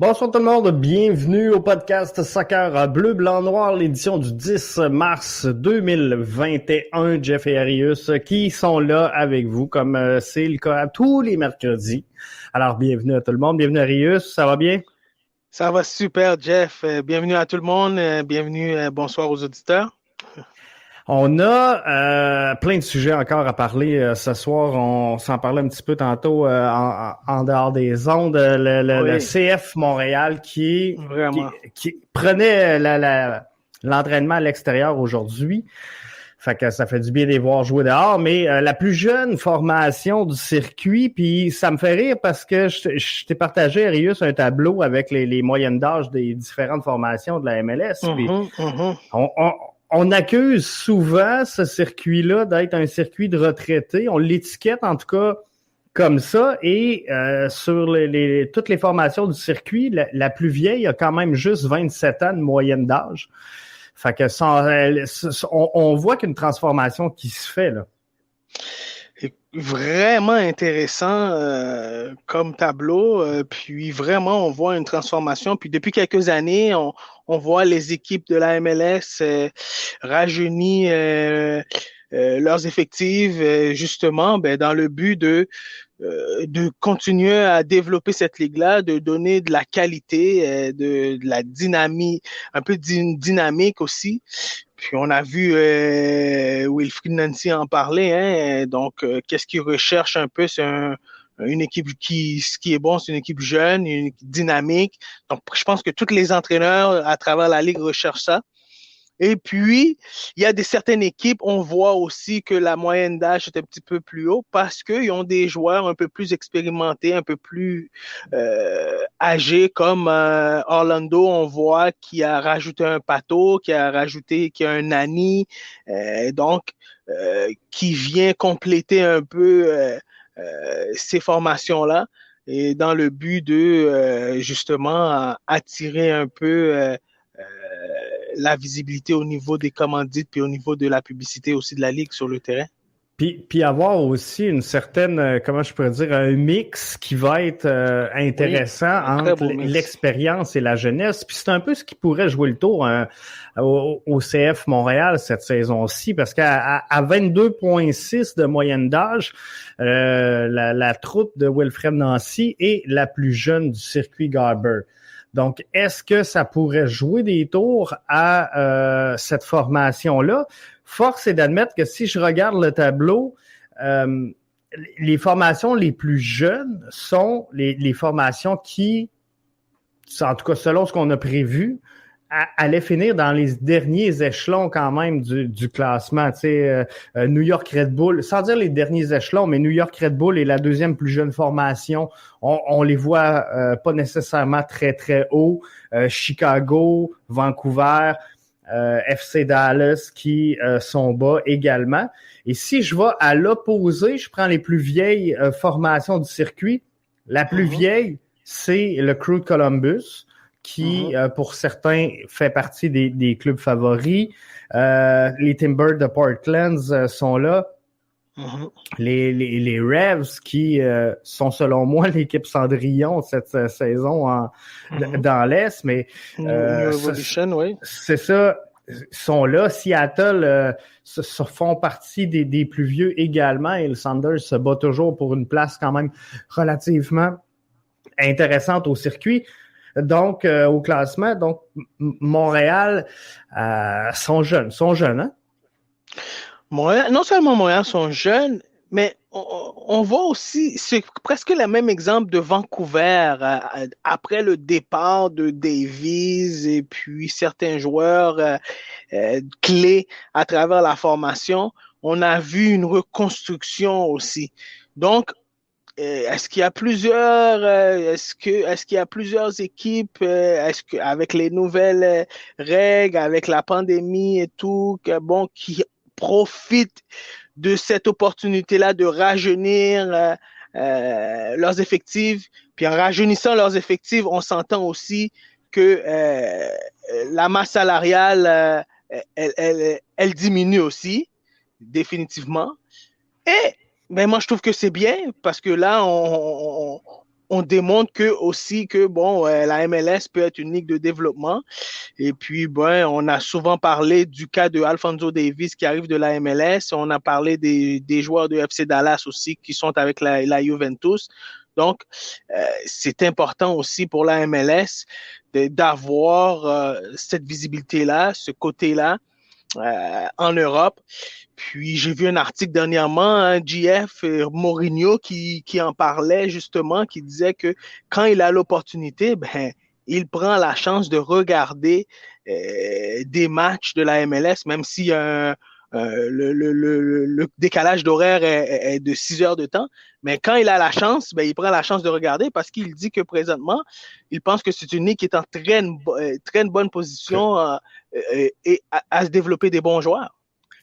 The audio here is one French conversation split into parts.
Bonsoir tout le monde, bienvenue au podcast Soccer Bleu, Blanc, Noir, l'édition du 10 mars 2021. Jeff et Arius qui sont là avec vous comme c'est le cas tous les mercredis. Alors bienvenue à tout le monde, bienvenue Arius, ça va bien? Ça va super, Jeff. Bienvenue à tout le monde. Bienvenue, bonsoir aux auditeurs. On a plein de sujets encore à parler ce soir. On s'en parlait un petit peu tantôt en dehors des ondes. Le Oui, CF Montréal vraiment. qui prenait l'entraînement à l'extérieur aujourd'hui. Fait que ça fait du bien de les voir jouer dehors, mais la plus jeune formation du circuit, puis ça me fait rire parce que je t'ai partagé, Arius, un tableau avec les moyennes d'âge des différentes formations de la MLS, puis Mhm, mhm. on, on, on accuse souvent ce circuit-là d'être un circuit de retraités. On l'étiquette en tout cas comme ça. Et sur toutes les formations du circuit, la plus vieille a quand même juste 27 ans de moyenne d'âge. Fait que on voit qu'une transformation qui se fait là. Vraiment intéressant comme tableau. Puis vraiment, on voit une transformation. Puis depuis quelques années, on voit les équipes de la MLS rajeunir leurs effectifs, justement, dans le but de continuer à développer cette ligue-là, de donner de la qualité, de la dynamique, un peu d'une dynamique aussi. Puis on a vu Wilfried Nancy en parler, hein, donc qu'est-ce qu'il recherche un peu, une équipe ce qui est bon, c'est une équipe jeune, une équipe dynamique. Donc je pense que tous les entraîneurs à travers la ligue recherchent ça. Et puis, il y a certaines équipes, on voit aussi que la moyenne d'âge est un petit peu plus haut parce qu'ils ont des joueurs un peu plus expérimentés, un peu plus âgés, comme Orlando, on voit qui a rajouté un Pato, qui a un Nani, donc qui vient compléter un peu ces formations-là et dans le but de justement attirer un peu la visibilité au niveau des commandites puis au niveau de la publicité aussi de la ligue sur le terrain. Puis avoir aussi une certaine, comment je pourrais dire, un mix qui va être Oui, intéressant un très entre beau mix. l'expérience et la jeunesse. Puis c'est un peu ce qui pourrait jouer le tour au CF Montréal cette saison-ci, parce qu'à 22,6 de moyenne d'âge, la troupe de Wilfred Nancy est la plus jeune du circuit Garber. Donc, est-ce que ça pourrait jouer des tours à cette formation-là? Force est d'admettre que si je regarde le tableau, euh, les formations les plus jeunes sont les formations qui, en tout cas selon ce qu'on a prévu, allaient finir dans les derniers échelons quand même du classement. Tu sais, New York Red Bull, sans dire les derniers échelons, mais New York Red Bull est la deuxième plus jeune formation. On les voit pas nécessairement très, très haut. Chicago, Vancouver, FC Dallas qui sont bas également. Et si je vais à l'opposé, je prends les plus vieilles formations du circuit. La plus Mhm, vieille, c'est le Crew de Columbus, qui, mhm, pour certains, fait partie des clubs favoris. Les Timbers de Portland sont là. mhm. Les Revs qui sont selon moi l'équipe Cendrillon cette saison Mhm. dans l'Est, mais New ça, Evolution, oui. c'est ça, sont là. Seattle font partie des plus vieux également et le Sanders se bat toujours pour une place quand même relativement intéressante au circuit. Donc, au classement, donc Montréal sont jeunes, hein? Montréal, non seulement Montréal sont jeunes, mais on voit aussi, c'est presque le même exemple de Vancouver après le départ de Davies et puis certains joueurs clés à travers la formation. On a vu une reconstruction aussi. Donc, est-ce qu'il y a est-ce qu'il y a plusieurs équipes, est-ce que avec les nouvelles règles, avec la pandémie et tout, bon, qui profitent de cette opportunité-là de rajeunir leurs effectifs, puis en rajeunissant leurs effectifs, on s'entend aussi que la masse salariale, elle diminue aussi, définitivement. Et ben moi, je trouve que c'est bien parce que là, on démontre que bon, la MLS peut être une ligue de développement. Et puis, ben, on a souvent parlé du cas de Alphonso Davies qui arrive de la MLS. On a parlé des joueurs de FC Dallas aussi qui sont avec la Juventus. Donc, c'est important aussi pour la MLS d'avoir cette visibilité-là, ce côté-là en Europe. Puis j'ai vu un article dernièrement, GF Mourinho qui en parlait justement, qui disait que quand il a l'opportunité, ben il prend la chance de regarder des matchs de la MLS, même s'il y a le décalage d'horaire est de 6 heures de temps. Mais quand il a la chance, ben, il prend la chance de regarder parce qu'il dit que présentement, il pense que c'est une ligue qui est en très bonne position et à se développer des bons joueurs.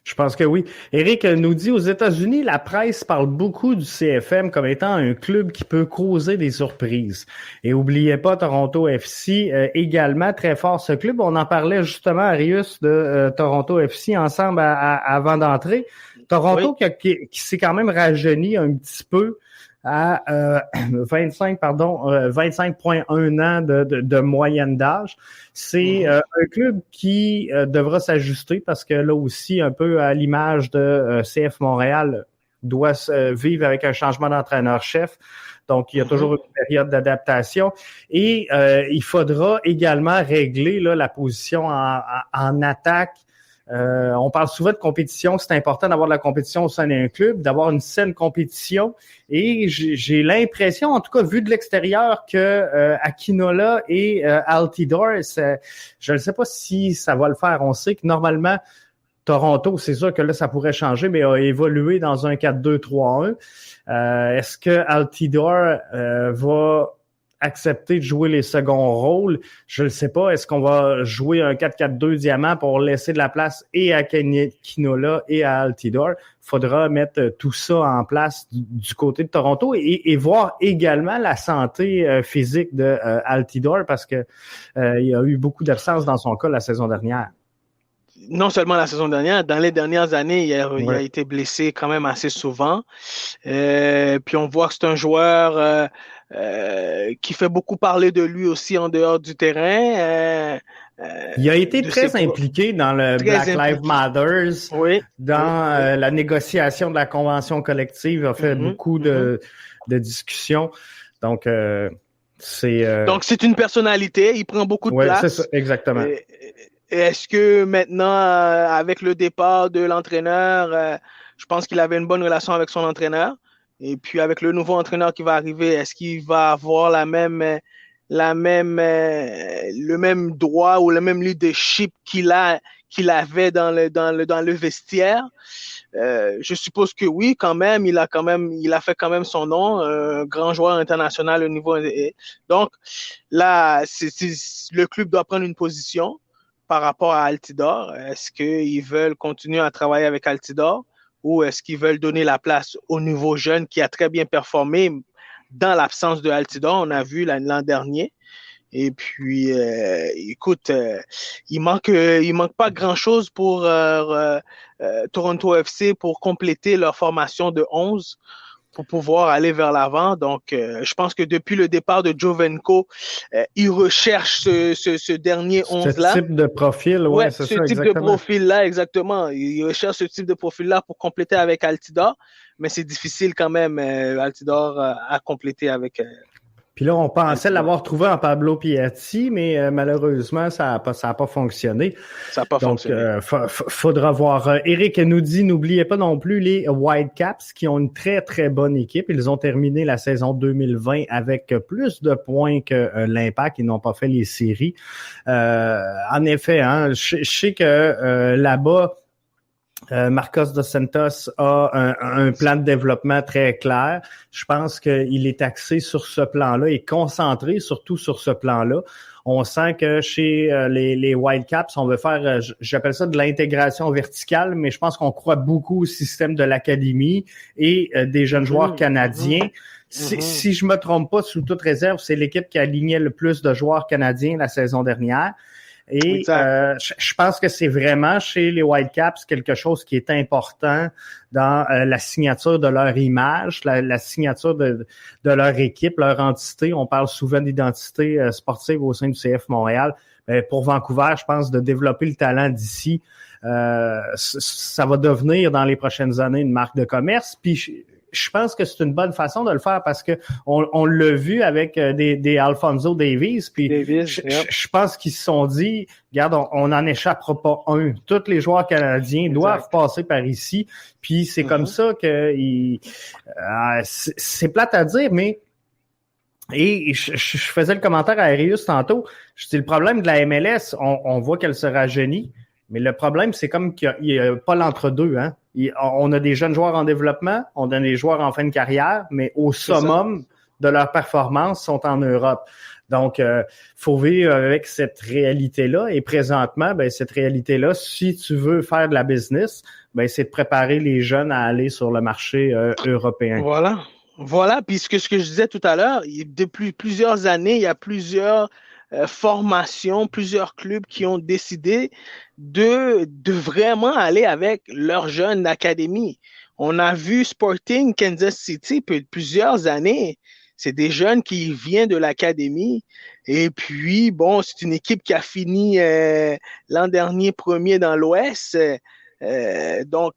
Je pense que oui. Éric nous dit, aux États-Unis, la presse parle beaucoup du CFM comme étant un club qui peut causer des surprises. Et oubliez pas, Toronto FC, également très fort ce club. On en parlait justement, Arius, de Toronto FC ensemble avant d'entrer. Toronto qui s'est quand même rajeuni un petit peu à 25,1 ans de moyenne d'âge. C'est un club qui devra s'ajuster parce que là aussi, un peu à l'image de CF Montréal, doit vivre avec un changement d'entraîneur-chef. Donc, il y a toujours une période d'adaptation. Et il faudra également régler là, la position en attaque. On parle souvent de compétition, c'est important d'avoir de la compétition au sein d'un club, d'avoir une saine compétition. Et j'ai l'impression, en tout cas vu de l'extérieur, que Akinola et Altidore, je ne sais pas si ça va le faire. On sait que normalement, Toronto, c'est sûr que là, ça pourrait changer, mais a évolué dans un 4-2-3-1. Est-ce que Altidore va accepter de jouer les seconds rôles? Je ne sais pas. Est-ce qu'on va jouer un 4-4-2 diamant pour laisser de la place et à Kinola et à Altidore? Il faudra mettre tout ça en place du côté de Toronto et voir également la santé physique de Altidore parce que il y a eu beaucoup d'absences dans son cas la saison dernière. Non seulement la saison dernière, dans les dernières années, il a été blessé quand même assez souvent. Puis on voit que c'est un joueur qui fait beaucoup parler de lui aussi en dehors du terrain. Il a été très impliqué dans le Black Lives Matter, dans la négociation de la convention collective. Il a fait beaucoup de discussions. Donc, Donc, c'est une personnalité. Il prend beaucoup de place. C'est ça, exactement. Est-ce que maintenant, avec le départ de l'entraîneur, je pense qu'il avait une bonne relation avec son entraîneur. Et puis, avec le nouveau entraîneur qui va arriver, est-ce qu'il va avoir le même droit ou le même leadership qu'il avait dans le vestiaire? Je suppose que oui, quand même. Il a fait quand même son nom, grand joueur international au niveau. Donc, là, le club doit prendre une position par rapport à Altidore. Est-ce qu'ils veulent continuer à travailler avec Altidore ou est-ce qu'ils veulent donner la place au nouveau jeune qui a très bien performé dans l'absence de Altidore? On a vu l'an dernier. Et puis, écoute, il manque pas grand-chose pour Toronto FC pour compléter leur formation de 11 pour pouvoir aller vers l'avant. Donc, je pense que depuis le départ de Jovenko, il recherche ce dernier 11-là. Ce type de profil, ouais, c'est ça, exactement. Ce type de profil-là, exactement. Il recherche ce type de profil-là pour compléter avec Altidore, mais c'est difficile quand même, Altidore, à compléter avec... Puis là, on pensait l'avoir trouvé en Pablo Piatti, mais malheureusement, ça a pas fonctionné. Ça n'a pas fonctionné. Donc, faudra voir. Eric nous dit, n'oubliez pas non plus les Whitecaps qui ont une très, très bonne équipe. Ils ont terminé la saison 2020 avec plus de points que l'Impact. Ils n'ont pas fait les séries. En effet, hein, je sais que là-bas, Marcos dos Santos a un plan de développement très clair. Je pense qu'il est axé sur ce plan-là et concentré surtout sur ce plan-là. On sent que chez les Whitecaps, on veut faire, j'appelle ça de l'intégration verticale, mais je pense qu'on croit beaucoup au système de l'académie et des jeunes joueurs canadiens. Si je me trompe pas, sous toute réserve, c'est l'équipe qui alignait le plus de joueurs canadiens la saison dernière. Et je pense que c'est vraiment chez les Whitecaps quelque chose qui est important dans la signature de leur image, la signature de leur équipe, leur entité. On parle souvent d'identité sportive au sein du CF Montréal. Pour Vancouver, je pense de développer le talent d'ici, ça va devenir dans les prochaines années une marque de commerce. Puis je pense que c'est une bonne façon de le faire parce que on l'a vu avec des Alphonso Davies. Puis je pense qu'ils se sont dit, regarde, on n'en échappera pas un. Tous les joueurs canadiens doivent passer par ici. Puis c'est comme ça que c'est plate à dire, mais et je faisais le commentaire à Arius tantôt. Je dis le problème de la MLS, on voit qu'elle se rajeunit. Mais le problème, c'est comme qu'il n'y a pas l'entre-deux. Hein? On a des jeunes joueurs en développement, on a des joueurs en fin de carrière, mais au summum de leur performance sont en Europe. Donc, faut vivre avec cette réalité-là. Et présentement, cette réalité-là, si tu veux faire de la business, c'est de préparer les jeunes à aller sur le marché européen. Voilà. Puis ce que je disais tout à l'heure, depuis plusieurs années, il y a plusieurs formations, plusieurs clubs qui ont décidé de vraiment aller avec leurs jeunes d'académie. On a vu Sporting Kansas City plusieurs années. C'est des jeunes qui viennent de l'académie. Et puis, bon, c'est une équipe qui a fini l'an dernier premier dans l'Ouest. Donc,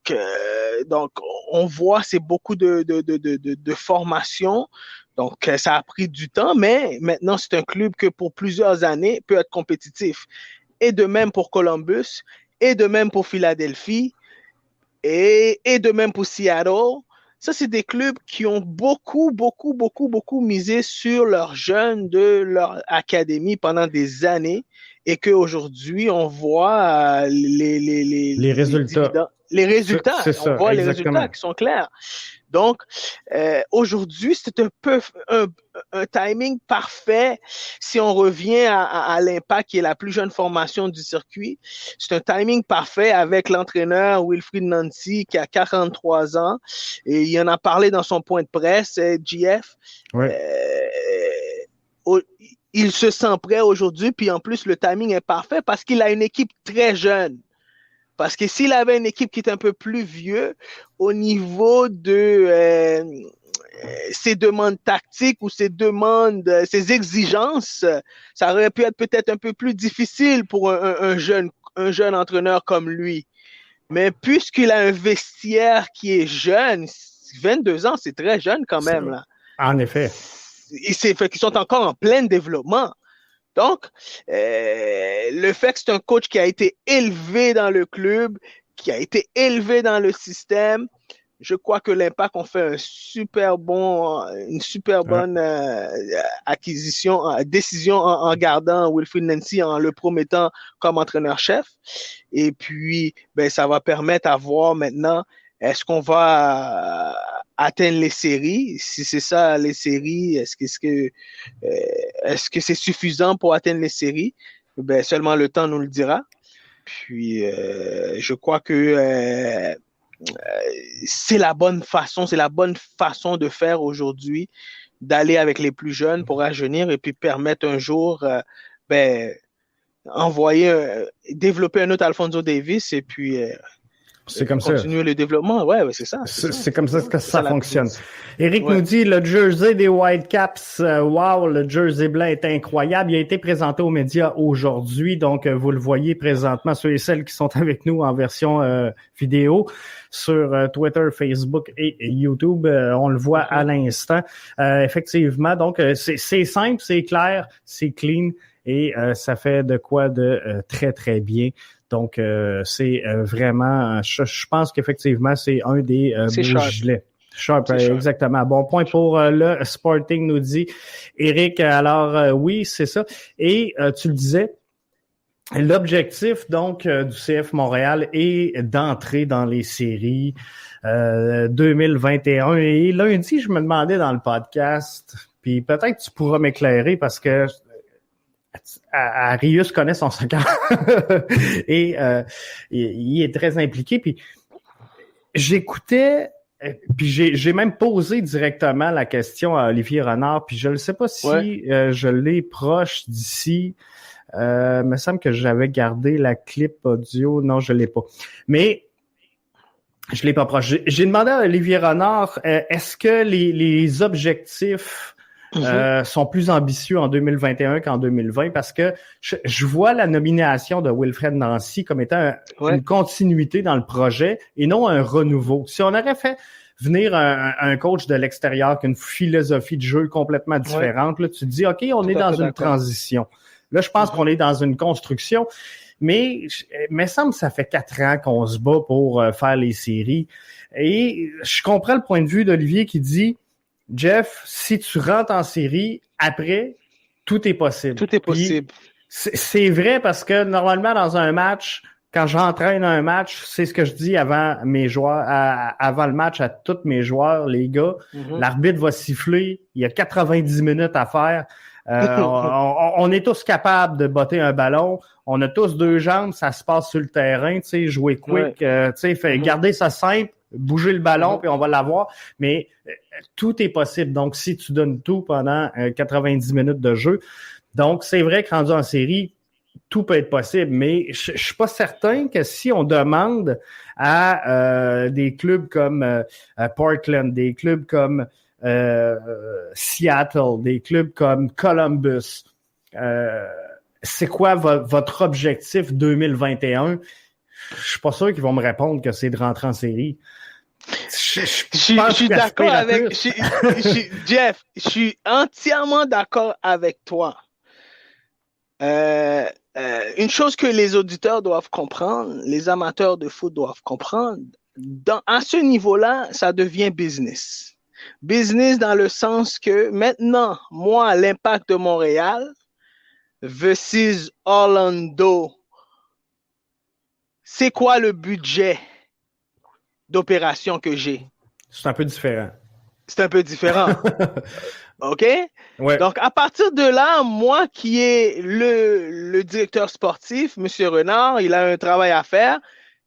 on voit, c'est beaucoup de formation. Donc, ça a pris du temps, mais maintenant, c'est un club que pour plusieurs années peut être compétitif. Et de même pour Columbus, et de même pour Philadelphie, et de même pour Seattle. Ça, c'est des clubs qui ont beaucoup misé sur leurs jeunes de leur académie pendant des années et qu'aujourd'hui, on voit les résultats. Les résultats, on voit les résultats qui sont clairs. Donc, aujourd'hui, c'est un peu un timing parfait si on revient à l'Impact, qui est la plus jeune formation du circuit. C'est un timing parfait avec l'entraîneur Wilfried Nancy, qui a 43 ans. Et il en a parlé dans son point de presse, JF. Ouais. Il se sent prêt aujourd'hui, puis en plus, le timing est parfait parce qu'il a une équipe très jeune. Parce que s'il avait une équipe qui est un peu plus vieux au niveau de ses demandes tactiques ou ses exigences, ça aurait pu être peut-être un peu plus difficile pour un jeune entraîneur comme lui. Mais puisqu'il a un vestiaire qui est jeune, 22 ans, c'est très jeune quand même, là. En effet. Fait qu'ils sont encore en plein développement. Donc, le fait que c'est un coach qui a été élevé dans le club, qui a été élevé dans le système, je crois que l'Impact ont fait une super bonne décision en gardant Wilfried Nancy, en le promettant comme entraîneur-chef. Et puis, ça va permettre à voir maintenant, est-ce qu'on va atteindre les séries? Si c'est ça, les séries, est-ce que c'est suffisant pour atteindre les séries? Seulement le temps nous le dira. Puis, je crois que c'est la bonne façon de faire aujourd'hui, d'aller avec les plus jeunes pour rajeunir et puis permettre un jour, développer un autre Alphonso Davies et puis c'est comme continuer le développement. Ouais, c'est ça. C'est comme ça que ça fonctionne. Eric nous dit, le jersey des Whitecaps, wow, le jersey blanc est incroyable. Il a été présenté aux médias aujourd'hui, donc vous le voyez présentement, ceux et celles qui sont avec nous en version vidéo sur Twitter, Facebook et YouTube. On le voit à l'instant. Effectivement, donc c'est simple, c'est clair, c'est clean et ça fait de quoi de très, très bien. Donc, c'est vraiment, je pense qu'effectivement, c'est un des beaux gilets. Sharp, exactement. Bon point pour le Sporting, nous dit Eric. Alors, oui, c'est ça. Et tu le disais, l'objectif donc du CF Montréal est d'entrer dans les séries 2021. Et lundi, je me demandais dans le podcast, puis peut-être tu pourras m'éclairer parce que Arius connaît son soccer et il est très impliqué. Puis j'écoutais Puis j'ai même posé directement la question à Olivier Renard, puis je ne sais pas si je l'ai proche d'ici. Il me semble que j'avais gardé la clip audio. Non, je l'ai pas. Mais je l'ai pas proche. J'ai demandé à Olivier Renard, est-ce que les objectifs sont plus ambitieux en 2021 qu'en 2020? Parce que je vois la nomination de Wilfred Nancy comme étant une continuité dans le projet et non un renouveau. Si on aurait fait venir un coach de l'extérieur qui a une philosophie de jeu complètement différente, là, tu te dis, OK, on est dans une transition. Là, je pense qu'on est dans une construction. Mais il me semble que ça fait 4 ans qu'on se bat pour faire les séries. Et je comprends le point de vue d'Olivier qui dit, Jeff, si tu rentres en série, après, tout est possible. Tout est possible. C'est vrai parce que normalement, dans un match, quand j'entraîne un match, c'est ce que je dis avant mes joueurs, avant le match à tous mes joueurs, les gars. L'arbitre va siffler, il y a 90 minutes à faire. On est tous capables de botter un ballon. On a tous 2 jambes, ça se passe sur le terrain, tu sais, jouer quick, tu sais, garder ça simple, bouger le ballon, puis on va l'avoir. Mais tout est possible. Donc, si tu donnes tout pendant 90 minutes de jeu, donc c'est vrai que rendu en série, tout peut être possible. Mais je suis pas certain que si on demande à des clubs comme Portland, des clubs comme Seattle, des clubs comme Columbus, c'est quoi votre objectif 2021? Je suis pas sûr qu'ils vont me répondre que c'est de rentrer en série. Je suis d'accord avec Jeff, je suis entièrement d'accord avec toi. Une chose que les auditeurs doivent comprendre, les amateurs de foot doivent comprendre, à ce niveau-là, ça devient business. Business dans le sens que maintenant, moi, l'Impact de Montréal versus Orlando, c'est quoi le budget d'opération que j'ai? C'est un peu différent. C'est un peu différent. OK? Ouais. Donc, à partir de là, moi qui est le directeur sportif, M. Renard, il a un travail à faire.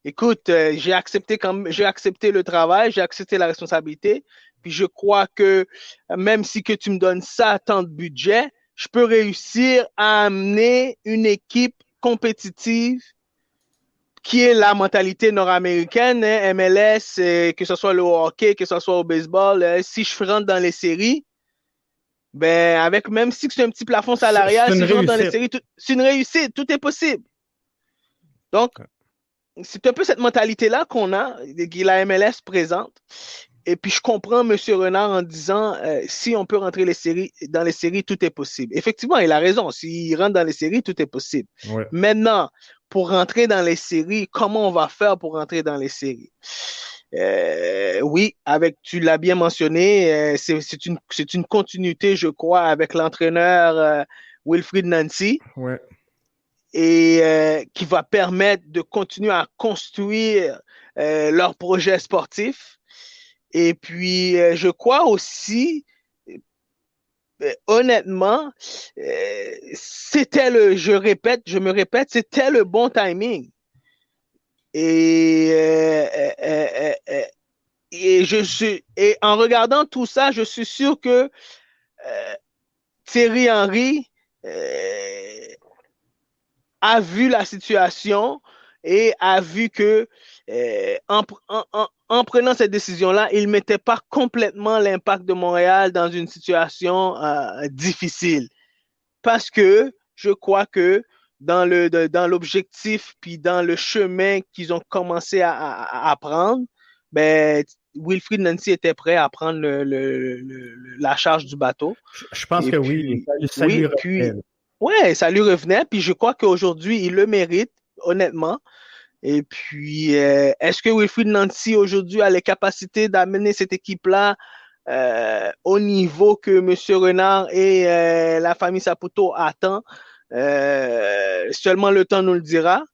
Écoute, j'ai accepté le travail, j'ai accepté la responsabilité. Puis je crois que même si que tu me donnes ça, tant de budget, je peux réussir à amener une équipe compétitive qui est la mentalité nord-américaine, hein, MLS, que ce soit le hockey, que ce soit au baseball. Si je rentre dans les séries, ben avec même si c'est un petit plafond salarial, si je rentre dans les séries, c'est une réussite, tout est possible. Donc, c'est un peu cette mentalité-là qu'on a, que la MLS présente. Et puis, je comprends M. Renard en disant, si on peut rentrer dans les séries, tout est possible. Effectivement, il a raison. S'il rentre dans les séries, tout est possible. Ouais. Maintenant, pour rentrer dans les séries, comment on va faire pour rentrer dans les séries? Oui, tu l'as bien mentionné, c'est une continuité, je crois, avec l'entraîneur Wilfried Nancy. Ouais. Et qui va permettre de continuer à construire leur projet sportif. Et puis, je crois aussi, honnêtement, je me répète, c'était le bon timing. Et en regardant tout ça, je suis sûr que Thierry Henry a vu la situation et a vu que en prenant cette décision-là, il ne mettait pas complètement l'Impact de Montréal dans une situation difficile. Parce que je crois que dans l'objectif puis dans le chemin qu'ils ont commencé à prendre, ben, Wilfried Nancy était prêt à prendre la charge du bateau. Je pense que oui. Ça lui revenait. Ouais, ça lui revenait. Puis je crois qu'aujourd'hui, il le mérite, honnêtement. Et puis, est-ce que Wilfried Nancy aujourd'hui a les capacités d'amener cette équipe-là au niveau que M. Renard et la famille Saputo attend? Seulement le temps nous le dira.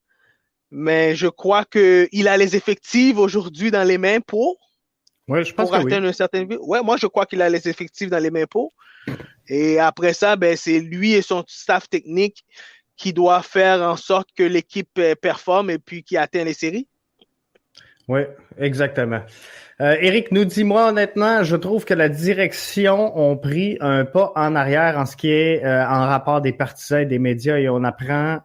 Mais je crois qu'il a les effectifs aujourd'hui dans les mains pour atteindre un certain but. Ouais, moi, je crois qu'il a les effectifs dans les mains pour. Et après ça, ben, c'est lui et son staff technique qui doit faire en sorte que l'équipe performe et puis qui atteint les séries. Oui, exactement. Éric, nous dis-moi honnêtement, je trouve que la direction ont pris un pas en arrière en ce qui est en rapport des partisans et des médias et on apprend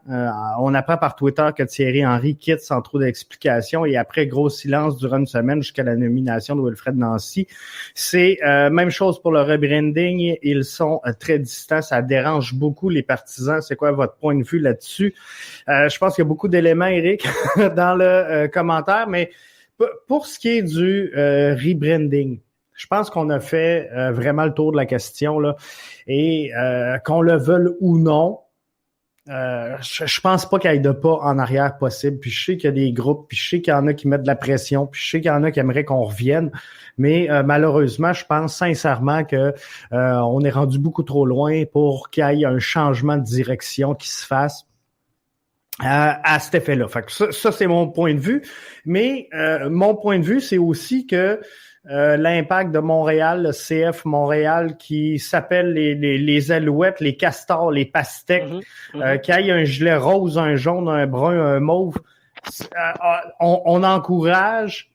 par Twitter que Thierry Henry quitte sans trop d'explications et après gros silence durant une semaine jusqu'à la nomination de Wilfred Nancy. C'est même chose pour le rebranding, ils sont très distants, ça dérange beaucoup les partisans. C'est quoi votre point de vue là-dessus? Je pense qu'il y a beaucoup d'éléments, Éric, dans le commentaire, mais pour ce qui est du rebranding, je pense qu'on a fait vraiment le tour de la question là, et qu'on le veuille ou non, je pense pas qu'il y ait de pas en arrière possible. Puis je sais qu'il y a des groupes, puis je sais qu'il y en a qui mettent de la pression, puis je sais qu'il y en a qui aimeraient qu'on revienne, mais malheureusement, je pense sincèrement que on est rendu beaucoup trop loin pour qu'il y ait un changement de direction qui se fasse. À cet effet-là. Fait que ça c'est mon point de vue. Mais mon point de vue, c'est aussi que l'impact de Montréal, le CF Montréal, qui s'appelle les Alouettes, les Castors, les Pastèques, qu'il y ait un gilet rose, un jaune, un brun, un mauve, on encourage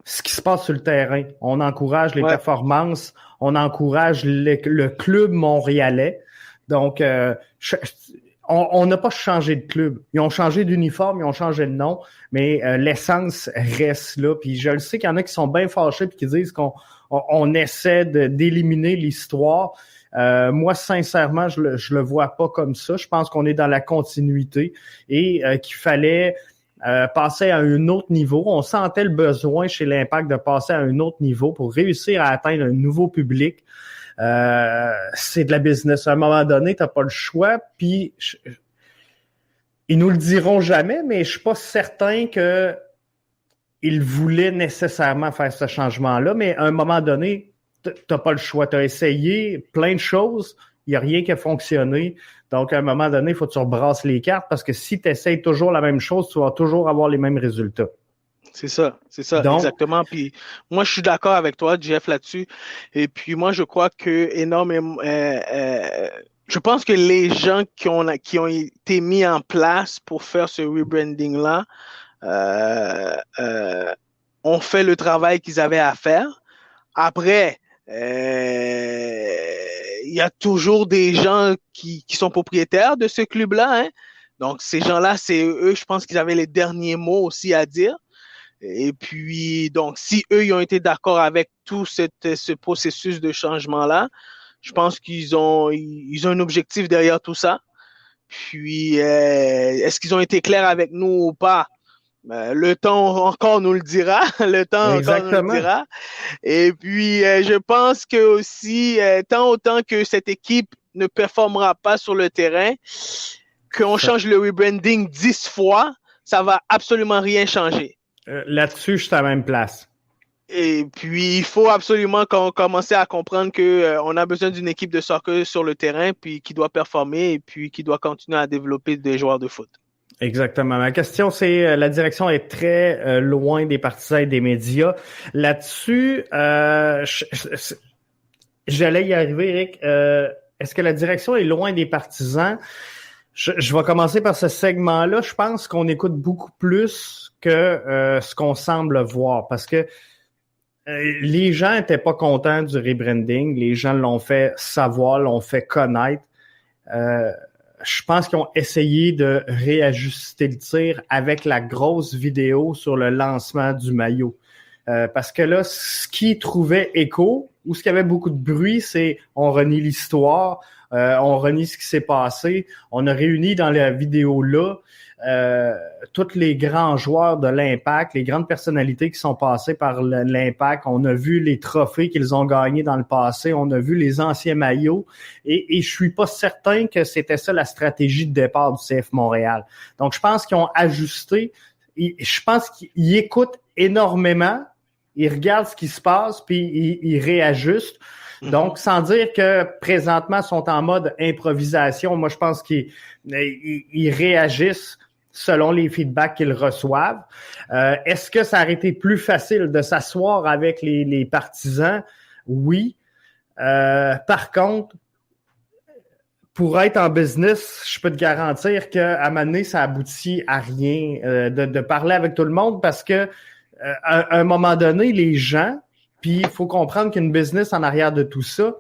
ce qui se passe sur le terrain. On encourage les performances, on encourage le club montréalais. Donc, on n'a pas changé de club. Ils ont changé d'uniforme, ils ont changé de nom, mais l'essence reste là. Puis je le sais qu'il y en a qui sont bien fâchés puis qui disent qu'on essaie d'éliminer l'histoire. Moi, sincèrement, je le vois pas comme ça. Je pense qu'on est dans la continuité et qu'il fallait passer à un autre niveau. On sentait le besoin chez l'Impact de passer à un autre niveau pour réussir à atteindre un nouveau public. C'est de la business. À un moment donné, t'as pas le choix. Puis ils nous le diront jamais, mais je suis pas certain que ils voulaient nécessairement faire ce changement-là. Mais à un moment donné, t'as pas le choix. T'as essayé plein de choses. Il n'y a rien qui a fonctionné. Donc, à un moment donné, il faut que tu rebrasses les cartes parce que si tu essayes toujours la même chose, tu vas toujours avoir les mêmes résultats. C'est ça, donc, exactement. Puis moi, je suis d'accord avec toi, Jeff, là-dessus. Et puis moi, je crois que énormément, je pense que les gens qui ont été mis en place pour faire ce rebranding-là ont fait le travail qu'ils avaient à faire. Après, il y a toujours des gens qui sont propriétaires de ce club-là. Hein? Donc, ces gens-là, c'est eux, je pense qu'ils avaient les derniers mots aussi à dire. Et puis, donc, si eux, ils ont été d'accord avec tout ce processus de changement-là, je pense qu'ils ont un objectif derrière tout ça. Puis, est-ce qu'ils ont été clairs avec nous ou pas? Le temps encore nous le dira. Le temps encore nous le dira. Et puis, je pense que aussi, tant autant que cette équipe ne performera pas sur le terrain, qu'on change le rebranding 10 fois, ça va absolument rien changer. Là-dessus, je suis à la même place. Et puis, il faut absolument commencer à comprendre qu'on a besoin d'une équipe de soccer sur le terrain, puis qui doit performer et puis qui doit continuer à développer des joueurs de foot. Exactement. Ma question, c'est la direction est très loin des partisans et des médias. Là-dessus, j'allais y arriver, Eric. Est-ce que la direction est loin des partisans? Je vais commencer par ce segment-là. Je pense qu'on écoute beaucoup plus que ce qu'on semble voir parce que les gens étaient pas contents du rebranding. Les gens l'ont fait savoir, l'ont fait connaître. Je pense qu'ils ont essayé de réajuster le tir avec la grosse vidéo sur le lancement du maillot. Parce que là, ce qui trouvait écho ou ce qui avait beaucoup de bruit, c'est on renie l'histoire, on renie ce qui s'est passé. On a réuni dans la vidéo-là tous les grands joueurs de l'Impact, les grandes personnalités qui sont passées par l'Impact. On a vu les trophées qu'ils ont gagnés dans le passé. On a vu les anciens maillots. Et je suis pas certain que c'était ça la stratégie de départ du CF Montréal. Donc, je pense qu'ils ont ajusté. Je pense qu'ils écoutent énormément. Ils regardent ce qui se passe, puis ils réajustent. Donc, sans dire que présentement, ils sont en mode improvisation. Moi, je pense qu'ils réagissent selon les feedbacks qu'ils reçoivent. Est-ce que ça aurait été plus facile de s'asseoir avec les partisans? Oui. Par contre, pour être en business, je peux te garantir qu'à un moment donné, ça aboutit à rien de parler avec tout le monde parce que à un moment donné, les gens, puis il faut comprendre qu'il y a une business en arrière de tout ça,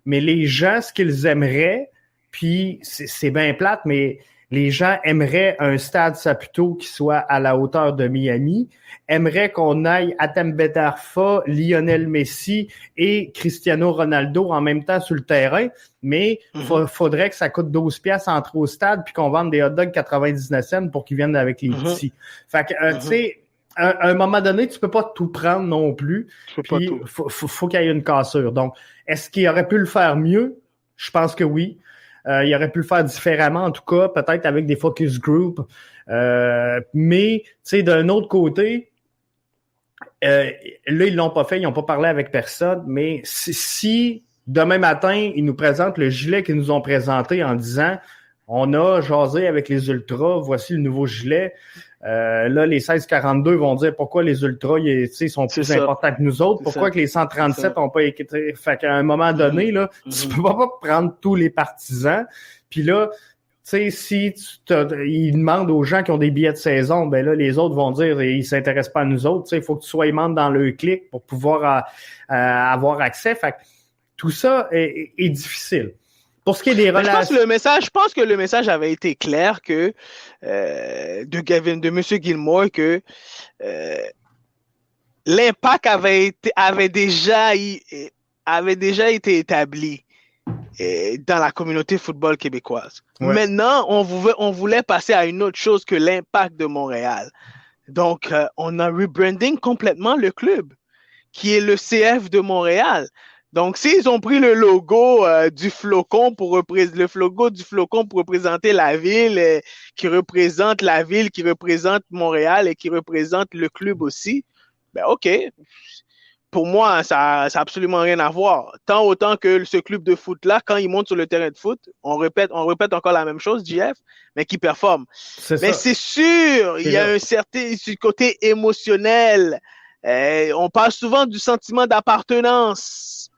mais les gens, ce qu'ils aimeraient, puis c'est bien plate, mais les gens aimeraient un stade Saputo qui soit à la hauteur de Miami, aimeraient qu'on aille à Tembe Tarfa, Lionel Messi et Cristiano Ronaldo en même temps sur le terrain, mais faudrait que ça coûte 12 piastres entrer au stade puis qu'on vende des hot dogs 99 cents pour qu'ils viennent avec les petits. Fait que, tu sais, à un moment donné, tu peux pas tout prendre non plus. Puis faut qu'il y ait une cassure. Donc, est-ce qu'il aurait pu le faire mieux? Je pense que oui. Il aurait pu le faire différemment, en tout cas, peut-être avec des focus group. Mais, tu sais, d'un autre côté, là, ils l'ont pas fait, ils n'ont pas parlé avec personne, mais si demain matin, ils nous présentent le gilet qu'ils nous ont présenté en disant on a jasé avec les Ultras, voici le nouveau gilet. Là, les 1642 vont dire pourquoi les Ultras ils sont plus importants que nous autres, pourquoi que les 137 n'ont pas été. Fait qu'à un moment donné, là, tu peux pas prendre tous les partisans. Puis là, tu sais, si ils demandent aux gens qui ont des billets de saison, ben là, les autres vont dire ils s'intéressent pas à nous autres. Tu sais, il faut que tu sois membre dans le clic pour pouvoir avoir accès. Fait que tout ça est difficile. Pour ce qui est des relations. Je pense que le message avait été clair que de M. Gilmore que l'impact avait déjà été établi dans la communauté football québécoise. Ouais. Maintenant, on voulait passer à une autre chose que l'impact de Montréal. Donc, on a rebranding complètement le club, qui est le CF de Montréal. Donc, s'ils ont pris le logo du flocon pour représenter la ville, qui représente la ville, qui représente Montréal et qui représente le club aussi, ben OK. Pour moi, ça a absolument rien à voir. Tant autant que ce club de foot-là, quand il monte sur le terrain de foot, on répète encore la même chose, JF, mais qui performe. Mais c'est sûr, il y a un certain côté émotionnel. On parle souvent du sentiment d'appartenance.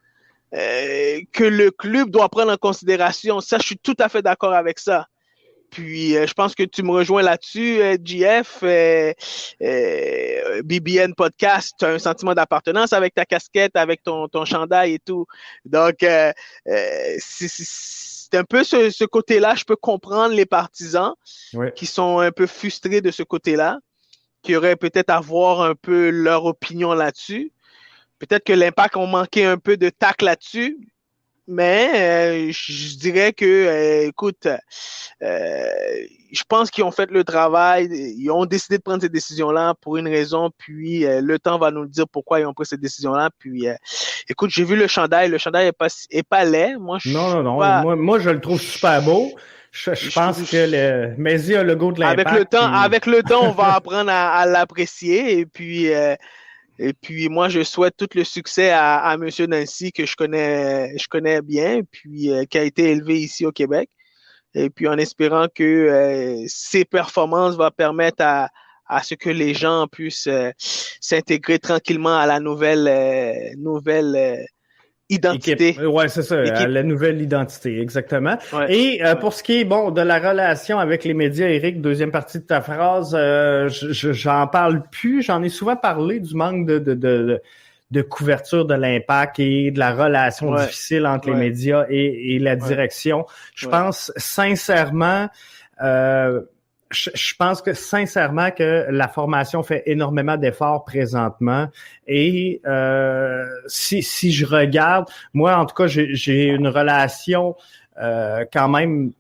Que le club doit prendre en considération. Ça, je suis tout à fait d'accord avec ça. Puis, je pense que tu me rejoins là-dessus, JF. BBN Podcast, tu as un sentiment d'appartenance avec ta casquette, avec ton chandail et tout. Donc, c'est un peu ce côté-là. Je peux comprendre les partisans qui sont un peu frustrés de ce côté-là, qui auraient peut-être à voir un peu leur opinion là-dessus. Peut-être que l'Impact ont manqué un peu de tact là-dessus, mais je dirais que, écoute, je pense qu'ils ont fait le travail, ils ont décidé de prendre cette décision-là pour une raison, puis le temps va nous le dire pourquoi ils ont pris cette décision-là. Puis, écoute, j'ai vu le chandail est pas laid. Moi, moi, je le trouve super beau. Je pense que le Messi a le goût de l'Impact. Avec le temps, on va apprendre à l'apprécier, et puis moi, je souhaite tout le succès à M. Nancy que je connais bien, puis qui a été élevé ici au Québec. Et puis en espérant que ses performances vont permettre à ce que les gens puissent s'intégrer tranquillement à la nouvelle identité. Ouais, c'est ça, la nouvelle identité, exactement. Ouais. Et pour ce qui est de la relation avec les médias, Éric, deuxième partie de ta phrase, j'en parle plus, j'en ai souvent parlé du manque de couverture de l'Impact et de la relation difficile entre les médias et la direction. Je pense sincèrement je pense que sincèrement que la formation fait énormément d'efforts présentement et si je regarde, moi en tout cas j'ai une relation quand même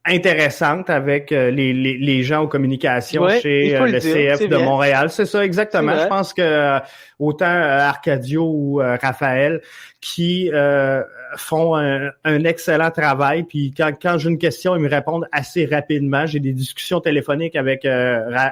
intéressante avec les gens aux communications chez le CF de Montréal. C'est ça, exactement. Je pense que autant Arcadio ou Raphaël qui font un excellent travail. Puis quand j'ai une question, ils me répondent assez rapidement. J'ai des discussions téléphoniques avec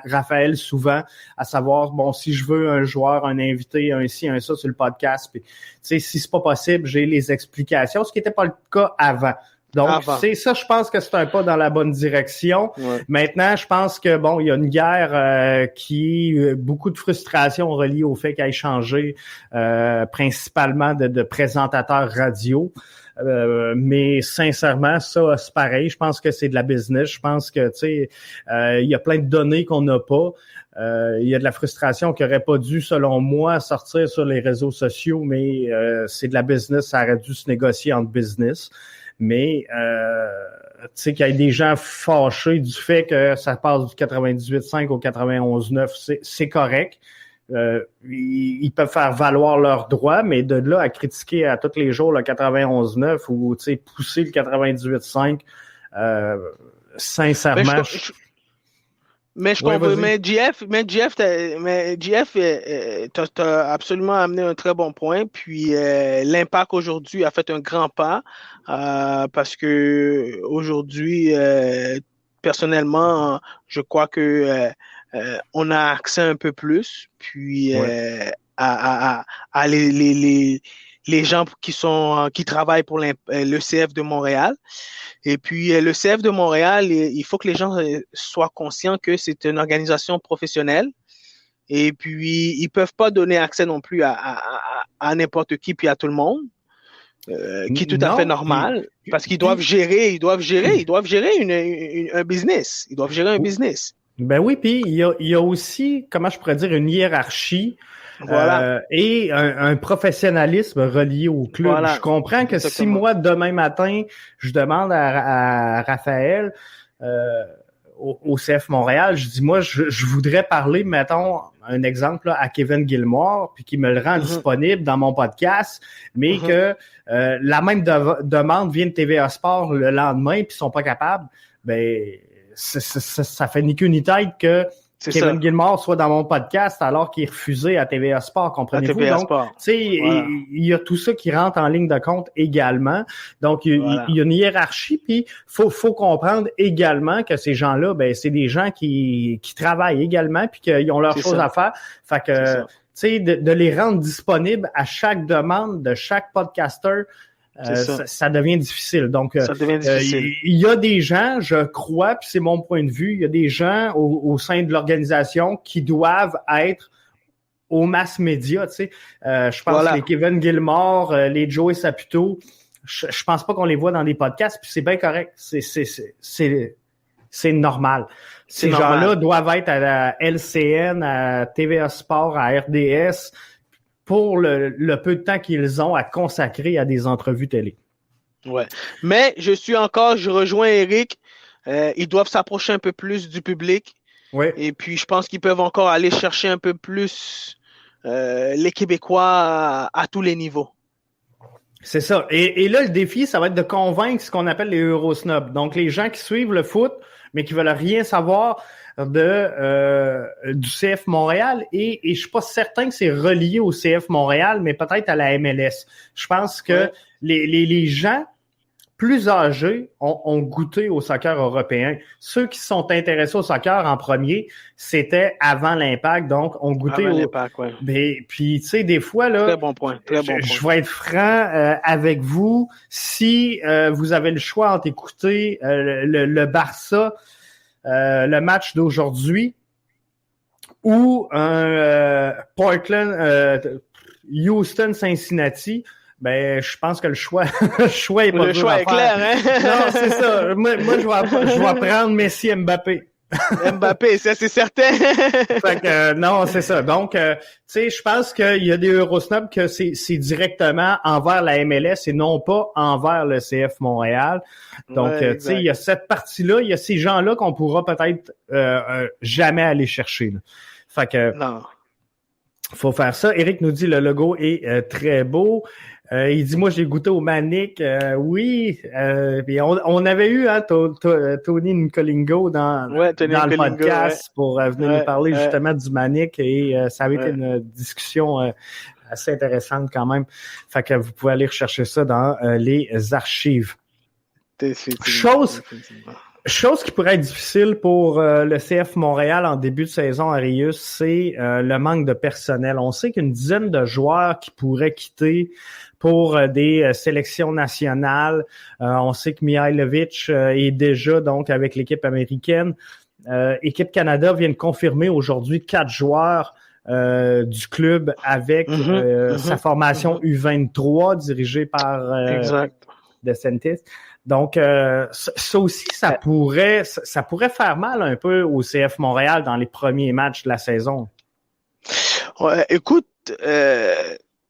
Raphaël souvent, à savoir, si je veux un joueur, un invité, un ci, un ça sur le podcast. Puis, tu sais, si c'est pas possible, j'ai les explications, ce qui n'était pas le cas avant. Donc, c'est ça, je pense que c'est un pas dans la bonne direction. Ouais. Maintenant, je pense que, il y a une guerre qui beaucoup de frustration reliée au fait qu'elle ait changé principalement de présentateur radio. Mais sincèrement, ça, c'est pareil. Je pense que c'est de la business. Je pense que, tu sais, il y a plein de données qu'on n'a pas. Il y a de la frustration qui aurait pas dû, selon moi, sortir sur les réseaux sociaux, mais c'est de la business. Ça aurait dû se négocier entre business. Mais, tu sais, qu'il y ait des gens fâchés du fait que ça passe du 98.5 au 91.9, c'est correct. Ils peuvent faire valoir leurs droits, mais de là à critiquer à tous les jours le 91.9 ou, tu sais, pousser le 98.5, sincèrement... Mais je comprends, mais GF, t'as absolument amené un très bon point. Puis l'Impact aujourd'hui a fait un grand pas parce que aujourd'hui, personnellement, je crois que on a accès un peu plus, puis à les gens qui travaillent pour le CF de Montréal. Et puis, le CF de Montréal, il faut que les gens soient conscients que c'est une organisation professionnelle. Et puis, ils peuvent pas donner accès non plus à n'importe qui puis à tout le monde, qui est tout à fait normal, parce qu'ils doivent gérer un business. Ils doivent gérer un business. Ben oui, puis il y a aussi, comment je pourrais dire, une hiérarchie. Voilà. Et un professionnalisme relié au club. Voilà. Je comprends que si moi, demain matin, je demande à Raphaël au CF Montréal, je dis, moi, je voudrais parler, mettons, un exemple là, à Kevin Gilmore, puis qu'il me le rend disponible dans mon podcast, mais que la même demande vient de TVA Sport le lendemain, puis ils sont pas capables, ben ça fait ni queue ni tête que Kevin Gilmore soit dans mon podcast alors qu'il est refusé à TVA Sport, comprenez-vous? Donc, tu sais, il y a tout ça qui rentre en ligne de compte également. Donc, il y a une hiérarchie, puis faut comprendre également que ces gens-là, ben c'est des gens qui travaillent également, puis qu'ils ont leurs choses à faire. Fait que, tu sais, de les rendre disponibles à chaque demande de chaque podcaster, ça devient difficile. Donc, il y a des gens, je crois, puis c'est mon point de vue, il y a des gens au sein de l'organisation qui doivent être aux masses médias. Tu sais, je pense que les Kevin Gilmore, les Joey Saputo, je pense pas qu'on les voit dans des podcasts, puis c'est bien correct. C'est normal. Ces gens-là doivent être à la LCN, à TVA Sport, à RDS, pour le peu de temps qu'ils ont à consacrer à des entrevues télé. Ouais. Mais je rejoins Eric, ils doivent s'approcher un peu plus du public. Ouais. Et puis, je pense qu'ils peuvent encore aller chercher un peu plus les Québécois à tous les niveaux. C'est ça. Et là, le défi, ça va être de convaincre ce qu'on appelle les Eurosnobs. Donc, les gens qui suivent le foot, mais qui veulent rien savoir du CF Montréal et je suis pas certain que c'est relié au CF Montréal, mais peut-être à la MLS. Je pense que les gens plus âgés ont goûté au soccer européen. Ceux qui sont intéressés au soccer en premier, c'était avant l'Impact, donc ont goûté avant l'Impact, ouais. Mais puis tu sais, des fois là, très bon point. Je vais être franc avec vous. Si vous avez le choix entre écouter le Barça, le match d'aujourd'hui, ou un Portland, Houston, Cincinnati, ben je pense que le choix est pas le choix est clair, hein? Non, c'est ça. Moi je vais prendre Messi, Mbappé. Mbappé, ça c'est certain. Fait que non, c'est ça. Donc, tu sais, je pense qu'il y a des Eurosnobs que c'est directement envers la MLS et non pas envers le CF Montréal. Donc, tu sais, il y a cette partie-là, il y a ces gens-là qu'on pourra peut-être jamais aller chercher. Là. Fait que non. Faut faire ça. Eric nous dit le logo est très beau. Il dit, moi, j'ai goûté au Manic. Oui. Puis on avait eu Tony Nicolingo dans le podcast pour venir nous parler justement du Manic et ça avait été une discussion assez intéressante quand même. Fait que vous pouvez aller rechercher ça dans les archives. Chose qui pourrait être difficile pour le CF Montréal en début de saison, Arius, c'est le manque de personnel. On sait qu'une dizaine de joueurs qui pourraient quitter pour des sélections nationales. On sait que Mihailovic est déjà donc avec l'équipe américaine. Équipe Canada vient de confirmer aujourd'hui 4 joueurs du club avec sa formation U23 dirigée par DeSantis. Donc, ça aussi, ça pourrait faire mal un peu au CF Montréal dans les premiers matchs de la saison. Ouais, écoute,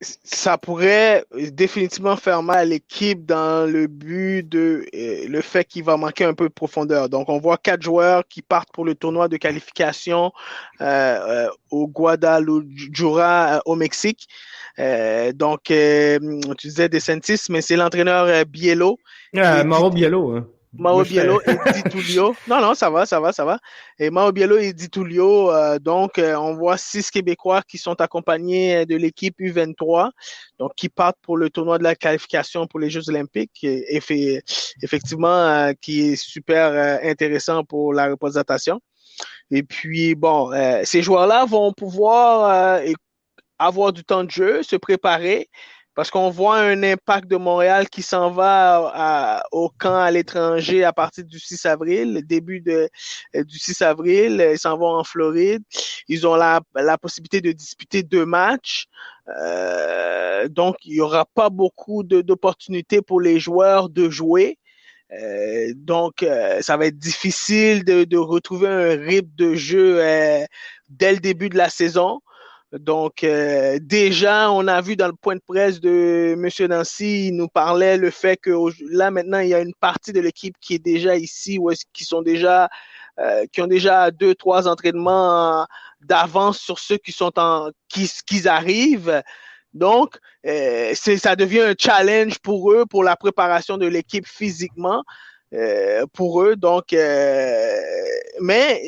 ça pourrait définitivement faire mal à l'équipe dans le but de le fait qu'il va manquer un peu de profondeur. Donc, on voit 4 joueurs qui partent pour le tournoi de qualification au Guadalajara au Mexique. Donc, tu disais DeSantis, mais c'est l'entraîneur Biello. Mauro Biello, hein. Mauro Biello et Di Tullio. Non, ça va. Et Mauro Biello et Di Tullio, donc, on voit 6 Québécois qui sont accompagnés de l'équipe U23, donc qui partent pour le tournoi de la qualification pour les Jeux Olympiques, et effectivement, qui est super intéressant pour la représentation. Et puis, bon, ces joueurs-là vont pouvoir avoir du temps de jeu, se préparer, parce qu'on voit un Impact de Montréal qui s'en va au camp à l'étranger à partir du 6 avril, début du 6 avril. Ils s'en vont en Floride. Ils ont la possibilité de disputer 2 matchs. Donc, il n'y aura pas beaucoup d'opportunités pour les joueurs de jouer. Donc, ça va être difficile de retrouver un rythme de jeu dès le début de la saison. Donc, déjà, on a vu dans le point de presse de M. Nancy, il nous parlait le fait que là, maintenant, il y a une partie de l'équipe qui est déjà ici, qui ont déjà 2-3 entraînements d'avance sur ceux qui arrivent. Donc, ça devient un challenge pour eux, pour la préparation de l'équipe physiquement, pour eux. Donc, mais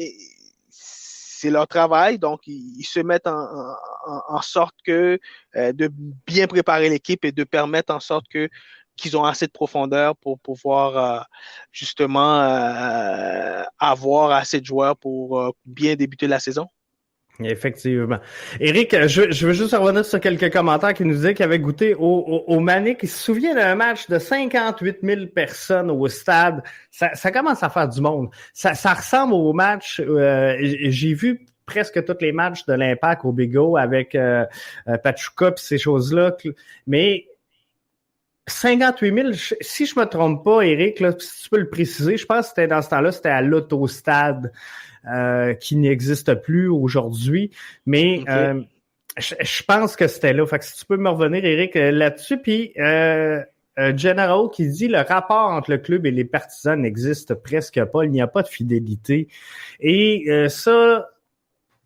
c'est leur travail, donc ils se mettent en sorte que de bien préparer l'équipe et de permettre en sorte qu'ils ont assez de profondeur pour pouvoir justement avoir assez de joueurs pour bien débuter la saison. Effectivement. Éric, je veux juste revenir sur quelques commentaires qui nous disaient qu'ils avaient goûté au Manic. Ils se souviennent d'un match de 58 000 personnes au stade. Ça commence à faire du monde. Ça ressemble au match, j'ai vu presque tous les matchs de l'Impact au Bigot avec Pachuca et ces choses-là. Mais 58 000, si je me trompe pas, Éric, là, si tu peux le préciser, je pense que c'était dans ce temps-là, c'était à l'Autostade. Qui n'existe plus aujourd'hui, mais okay. Je pense que c'était là. Fait que si tu peux me revenir, Éric, là-dessus. Puis General qui dit le rapport entre le club et les partisans n'existe presque pas. Il n'y a pas de fidélité. Et ça,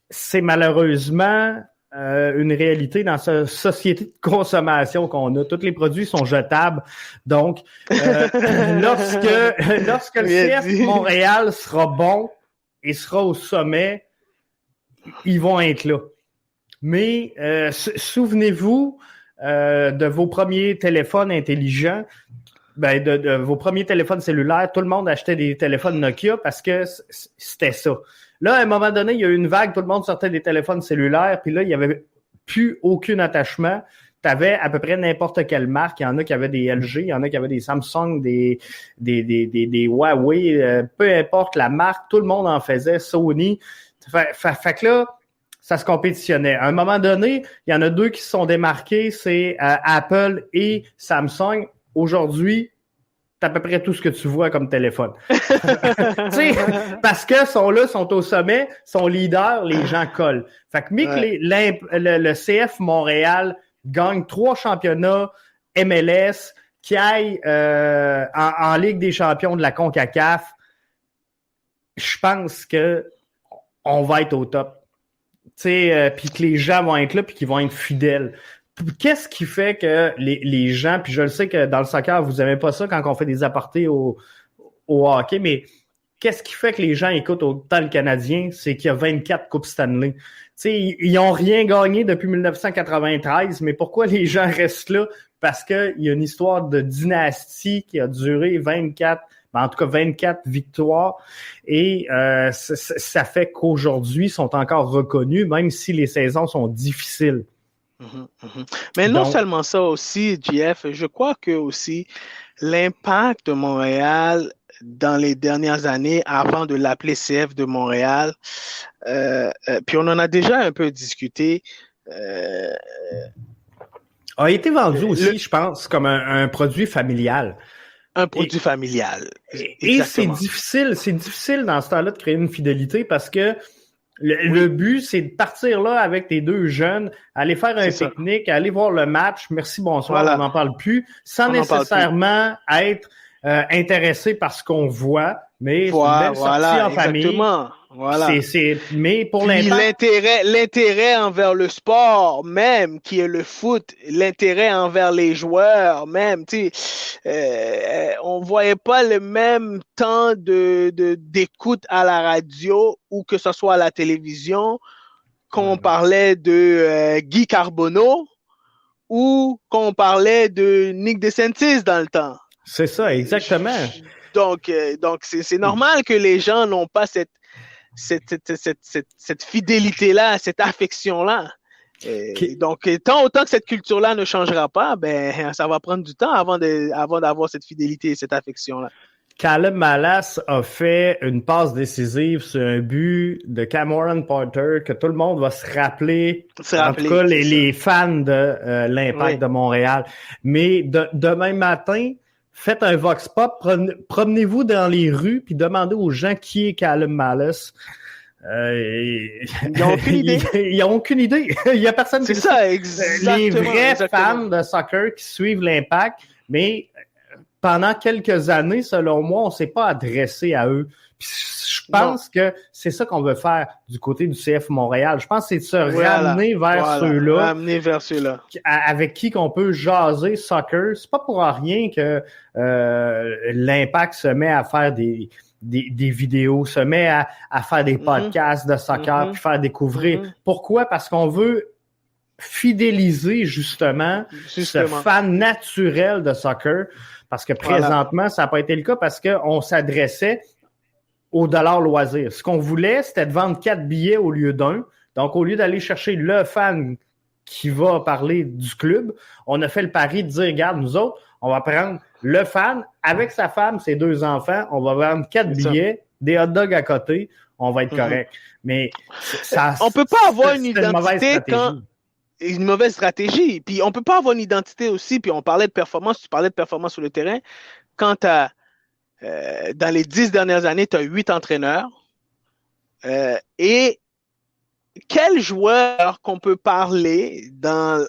c'est malheureusement une réalité dans cette société de consommation qu'on a. Tous les produits sont jetables. Donc, lorsque le CF Montréal sera bon, et sera au sommet, ils vont être là. Mais souvenez-vous de vos premiers téléphones intelligents, de vos premiers téléphones cellulaires. Tout le monde achetait des téléphones Nokia parce que c'était ça. Là, à un moment donné, il y a eu une vague, tout le monde sortait des téléphones cellulaires, puis là, il n'y avait plus aucun attachement. Tu avais à peu près n'importe quelle marque. Il y en a qui avaient des LG, il y en a qui avaient des Samsung, des Huawei, peu importe la marque, tout le monde en faisait, Sony. Fait que là, ça se compétitionnait. À un moment donné, il y en a 2 qui se sont démarqués, c'est Apple et Samsung. Aujourd'hui, c'est à peu près tout ce que tu vois comme téléphone. Parce que sont là, sont au sommet, sont leaders, les gens collent. Fait que le CF Montréal gagne 3 championnats MLS, qui aille en Ligue des champions de la CONCACAF, je pense que on va être au top. Puis que les gens vont être là puis qu'ils vont être fidèles. Qu'est-ce qui fait que les gens, puis je le sais que dans le soccer, vous n'aimez pas ça quand on fait des apartés au hockey, mais qu'est-ce qui fait que les gens écoutent autant le Canadien? C'est qu'il y a 24 Coupes Stanley. Ils n'ont rien gagné depuis 1993, mais pourquoi les gens restent là? Parce qu'il y a une histoire de dynastie qui a duré 24 victoires. Et ça fait qu'aujourd'hui, ils sont encore reconnus, même si les saisons sont difficiles. Mais non seulement ça aussi, JF, je crois que aussi l'Impact de Montréal dans les dernières années, avant de l'appeler CF de Montréal, puis on en a déjà un peu discuté. A été vendu aussi, je pense, comme un produit familial. Un produit familial. Et c'est difficile dans ce temps-là de créer une fidélité parce que le but, c'est de partir là avec tes deux jeunes, aller faire un pique-nique, aller voir le match, merci, bonsoir, on n'en parle plus, sans nécessairement être intéressé par ce qu'on voit, mais c'est une belle sortie en famille. Voilà. Mais pour l'intérêt envers le sport même, qui est le foot, l'intérêt envers les joueurs même, on voyait pas le même temps d'écoute à la radio ou que ce soit à la télévision qu'on parlait de Guy Carbonneau ou qu'on parlait de Nick DeSantis dans le temps. C'est ça, exactement. Donc c'est normal que les gens n'ont pas cette fidélité-là, cette affection-là. Donc, tant autant que cette culture-là ne changera pas, ben, ça va prendre du temps avant d'avoir cette fidélité et cette affection-là. Caleb Malas a fait une passe décisive sur un but de Cameron Porter que tout le monde va se rappeler. En tout cas, les fans de l'Impact de Montréal. Mais demain matin, faites un vox pop, promenez-vous dans les rues puis demandez aux gens qui est Caleb Malas. Ils n'ont aucune idée. Ils n'ont aucune idée. Il y a personne qui... C'est ça, exactement. Les vrais fans de soccer qui suivent l'Impact, mais pendant quelques années, selon moi, on ne s'est pas adressé à eux. Puis je pense que c'est ça qu'on veut faire du côté du CF Montréal. Je pense que c'est de se ramener vers ceux-là. Ramener vers ceux-là. Avec qui qu'on peut jaser soccer. C'est pas pour rien que l'Impact se met à faire des vidéos, se met à faire des podcasts de soccer, puis faire découvrir. Pourquoi? Parce qu'on veut fidéliser justement ce fan naturel de soccer. Parce que présentement, ça n'a pas été le cas parce qu'on s'adressait au dollar loisir. Ce qu'on voulait, c'était de vendre 4 billets au lieu d'un. Donc, au lieu d'aller chercher le fan qui va parler du club, on a fait le pari de dire, regarde, nous autres, on va prendre le fan avec sa femme, ses 2 enfants, on va vendre 4 billets, des hot dogs à côté, on va être correct. Mais ça, on peut pas avoir une identité une mauvaise stratégie. Puis on peut pas avoir une identité aussi, puis on parlait de performance, tu parlais de performance sur le terrain, quand dans les 10 dernières années, tu as 8 entraîneurs, et quel joueur qu'on peut parler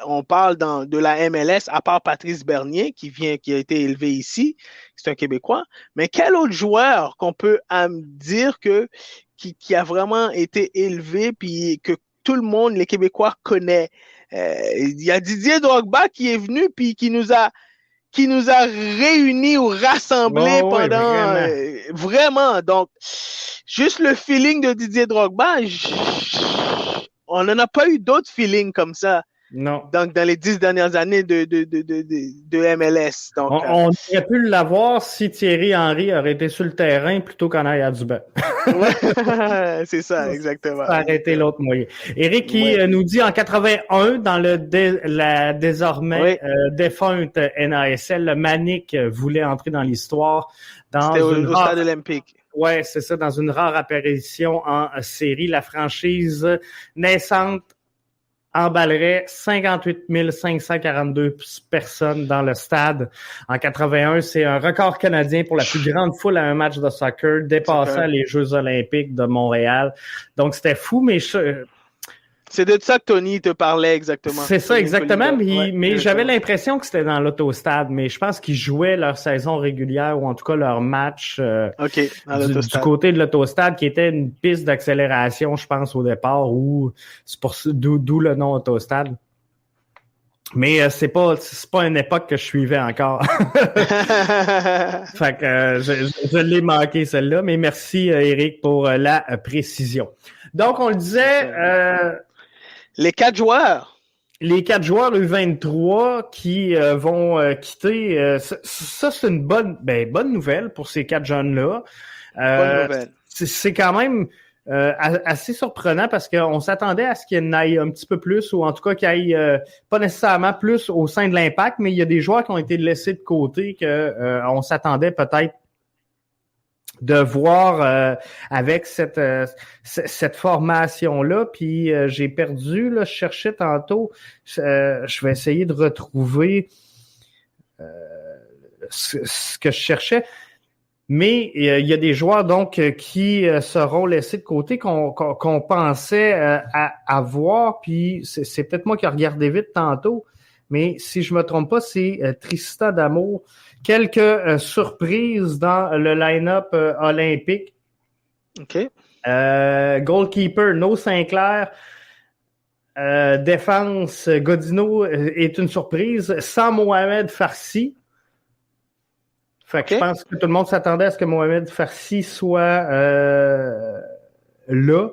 on parle de la MLS, à part Patrice Bernier, qui a été élevé ici, c'est un Québécois, mais quel autre joueur qu'on peut dire qui a vraiment été élevé, puis que tout le monde, les Québécois, connaît. Il y a Didier Drogba qui est venu, puis qui nous a réunis ou rassemblés pendant... vraiment. Donc, juste le feeling de Didier Drogba, on n'en a pas eu d'autres feelings comme ça. Non. Donc, dans les 10 dernières années de MLS. Donc, on aurait pu l'avoir si Thierry Henry aurait été sur le terrain plutôt qu'en arrière du banc. C'est ça, exactement. Ça aurait été l'autre moyen. Éric qui nous dit en 81, dans la désormais défunte NASL, le Manic voulait entrer dans l'histoire. C'était au stade olympique. Ouais, c'est ça, dans une rare apparition en série. La franchise naissante emballerait 58 542 personnes dans le stade en 81. C'est un record canadien pour la plus grande foule à un match de soccer, dépassant les Jeux olympiques de Montréal. Donc, c'était fou, mais c'est de ça que Tony te parlait exactement. C'est ça, exactement, mais j'avais l'impression que c'était dans l'autostade, mais je pense qu'ils jouaient leur saison régulière ou en tout cas leur match du côté de l'autostade qui était une piste d'accélération, je pense, au départ, ou c'est d'où le nom autostade. Mais c'est pas une époque que je suivais encore. Fait que je l'ai manqué celle-là, mais merci Éric pour la précision. Donc on le disait les 4 joueurs. Les 4 joueurs U23 qui vont quitter, ça c'est une bonne nouvelle pour ces 4 jeunes-là. Bonne nouvelle. C'est quand même assez surprenant parce qu'on s'attendait à ce qu'il y en aille un petit peu plus, ou en tout cas qu'il y aille pas nécessairement plus au sein de l'Impact, mais il y a des joueurs qui ont été laissés de côté que on s'attendait peut-être de voir avec cette formation-là. Puis j'ai perdu, là, je cherchais tantôt, je vais essayer de retrouver ce que je cherchais. Mais il y a des joueurs donc qui seront laissés de côté qu'on pensait à voir. Puis c'est peut-être moi qui ai regardé vite tantôt, mais si je me trompe pas, c'est Tristan D'Amour. Quelques surprises dans le line-up olympique. OK. Goalkeeper, No Sinclair. Défense, Godino est une surprise. Sans Mohamed Farsi. Fait que je pense que tout le monde s'attendait à ce que Mohamed Farsi soit là.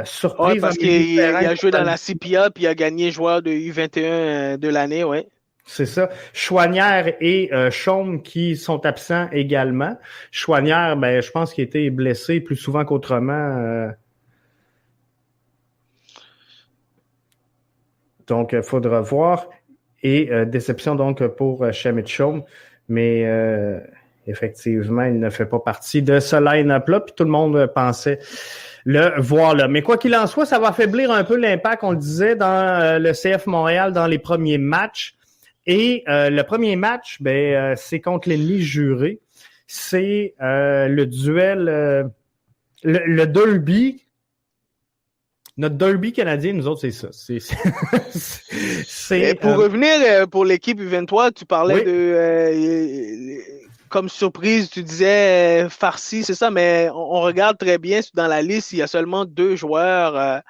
Surprise. Ouais, parce qu'il a joué dans la CPA puis il a gagné joueur de U21 de l'année, ouais. C'est ça. Chouanière et Chaume qui sont absents également. Chouanière, ben, je pense qu'il était blessé plus souvent qu'autrement. Donc, il faudra voir. Et déception donc pour Shamit Chaume. Mais effectivement, il ne fait pas partie de ce line-up-là. Puis tout le monde pensait le voir là. Mais quoi qu'il en soit, ça va affaiblir un peu l'impact, on le disait, dans le CF Montréal dans les premiers matchs. Et le premier match, c'est contre l'ennemi juré. C'est le duel, le derby. Notre derby canadien, nous autres, c'est ça. Pour revenir pour l'équipe U23, tu parlais comme surprise, tu disais Farsi, c'est ça, mais on regarde très bien dans la liste, il y a seulement 2 joueurs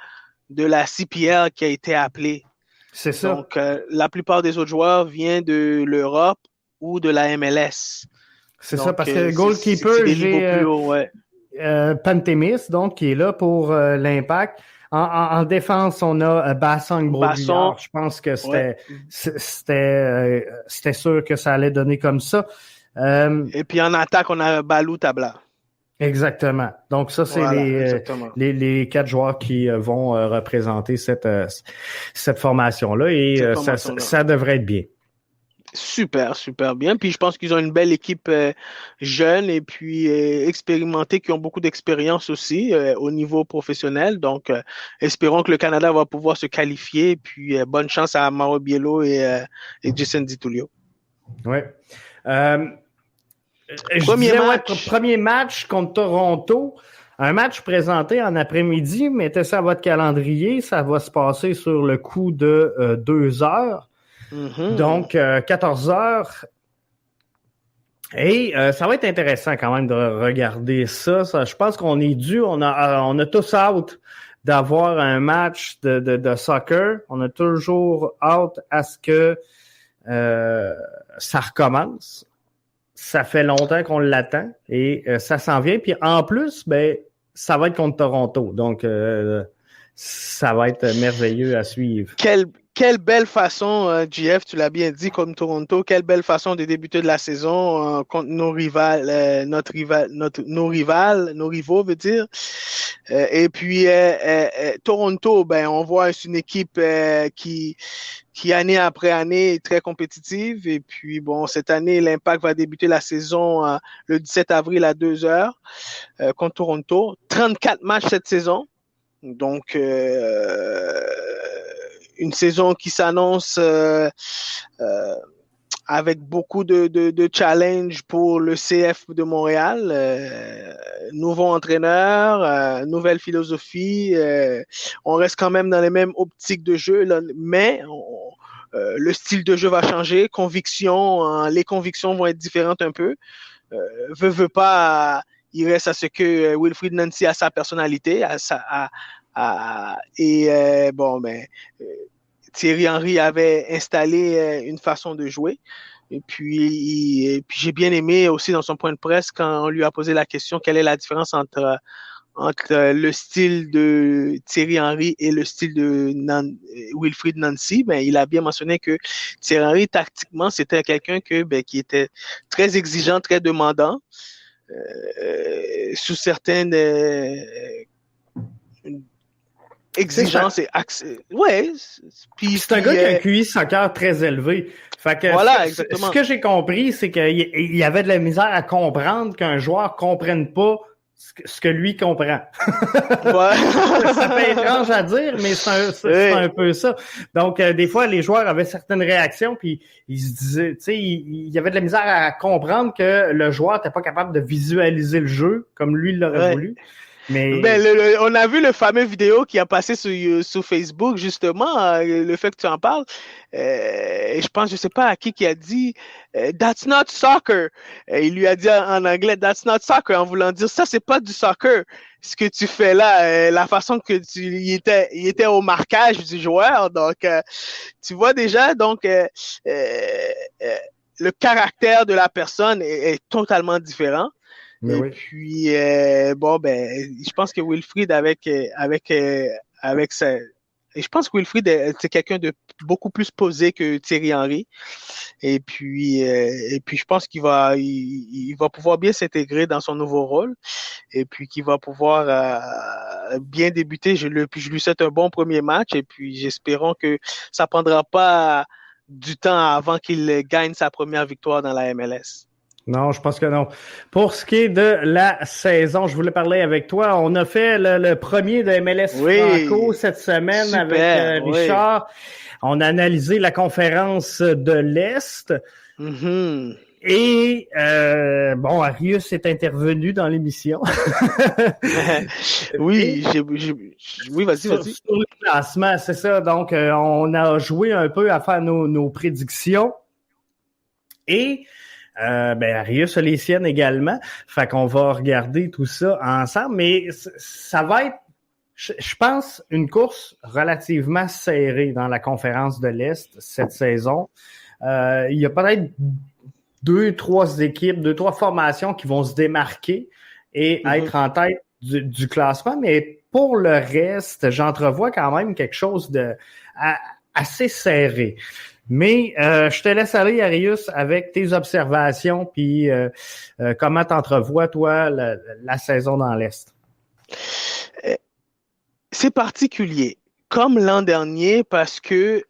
de la CPL qui a été appelés. C'est ça. Donc, la plupart des autres joueurs viennent de l'Europe ou de la MLS. C'est donc, ça, parce que goalkeeper, j'ai Pantémis, donc, qui est là pour l'Impact. En défense, on a Bassong Brodillard. Je pense que c'était sûr que ça allait donner comme ça. Et puis en attaque, on a Balou Tabla. Exactement. Donc ça, c'est les 4 joueurs qui vont représenter cette formation-là et ça devrait être bien. Super, super bien. Puis je pense qu'ils ont une belle équipe jeune et puis expérimentée, qui ont beaucoup d'expérience aussi au niveau professionnel. Donc, espérons que le Canada va pouvoir se qualifier. Puis bonne chance à Mauro Biello et Jason Di Tullio. Oui. Premier match contre Toronto. Un match présenté en après-midi. Mettez ça à votre calendrier. Ça va se passer sur le coup de 2 heures. Mm-hmm. Donc, 14 heures. Et ça va être intéressant quand même de regarder ça. Je pense qu'on est dû. On a tous hâte d'avoir un match de soccer. On a toujours hâte à ce que ça recommence. Ça fait longtemps qu'on l'attend et ça s'en vient. Puis en plus, ça va être contre Toronto. Donc, ça va être merveilleux à suivre. Quelle belle façon, JF, tu l'as bien dit, comme Toronto, quelle belle façon de débuter de la saison contre nos rivaux, nos rivaux, veut dire. Et puis, Toronto, on voit c'est une équipe qui année après année est très compétitive. Et puis, cette année, l'Impact va débuter la saison le 17 avril à 2h contre Toronto. 34 matchs cette saison. Donc, une saison qui s'annonce avec beaucoup de challenges pour le CF de Montréal. Nouveau entraîneur, nouvelle philosophie. On reste quand même dans les mêmes optiques de jeu, là, mais le style de jeu va changer. Les convictions vont être différentes un peu. Veut pas, il reste à ce que Wilfried Nancy a sa personnalité, Thierry Henry avait installé une façon de jouer. Et puis j'ai bien aimé aussi dans son point de presse quand on lui a posé la question quelle est la différence entre le style de Thierry Henry et le style de Wilfried Nancy. Il a bien mentionné que Thierry Henry, tactiquement, c'était quelqu'un qui était très exigeant, très demandant, sous certaines exigence et accès. Ouais. Puis c'est un gars qui a un QI soccer très élevé. Fait que voilà, exactement. Ce que j'ai compris, c'est qu'il y avait de la misère à comprendre qu'un joueur comprenne pas ce que lui comprend. Ouais. Ça fait étrange à dire, mais c'est un peu ça. Donc, des fois, les joueurs avaient certaines réactions, puis ils se disaient, tu sais, il y avait de la misère à comprendre que le joueur n'était pas capable de visualiser le jeu comme lui l'aurait voulu. Mais on a vu le fameux vidéo qui a passé sur Facebook, justement, le fait que tu en parles. Et je pense, je sais pas à qui a dit That's not soccer. Il lui a dit en anglais That's not soccer, en voulant dire ça, c'est pas du soccer. Ce que tu fais là, la façon que il était au marquage du joueur. Donc, tu vois déjà, donc le caractère de la personne est totalement différent. Mais et oui. puis, je pense que Wilfried avec ça. Et je pense que Wilfried, c'est quelqu'un de beaucoup plus posé que Thierry Henry. Et puis je pense il va pouvoir bien s'intégrer dans son nouveau rôle. Et puis qu'il va pouvoir bien débuter. Je lui souhaite un bon premier match. Et puis, j'espérons que ça prendra pas du temps avant qu'il gagne sa première victoire dans la MLS. Non, je pense que non. Pour ce qui est de la saison, je voulais parler avec toi. On a fait le premier de MLS Franco cette semaine. Super, avec Richard. Oui. On a analysé la conférence de l'Est. Mm-hmm. Et Arius est intervenu dans l'émission. Oui, oui, vas-y. Sur le classement, c'est ça. Donc, on a joué un peu à faire nos prédictions. Et Arius a les siennes également. Fait qu'on va regarder tout ça ensemble. Mais ça va être, je pense, une course relativement serrée dans la conférence de l'Est cette saison. Il y a peut-être 2-3 formations qui vont se démarquer et être en tête du classement. Mais pour le reste, j'entrevois quand même quelque chose de assez serré. Mais je te laisse aller, Arius, avec tes observations, puis comment t'entrevois, toi, la saison dans l'Est? C'est particulier, comme l'an dernier, parce que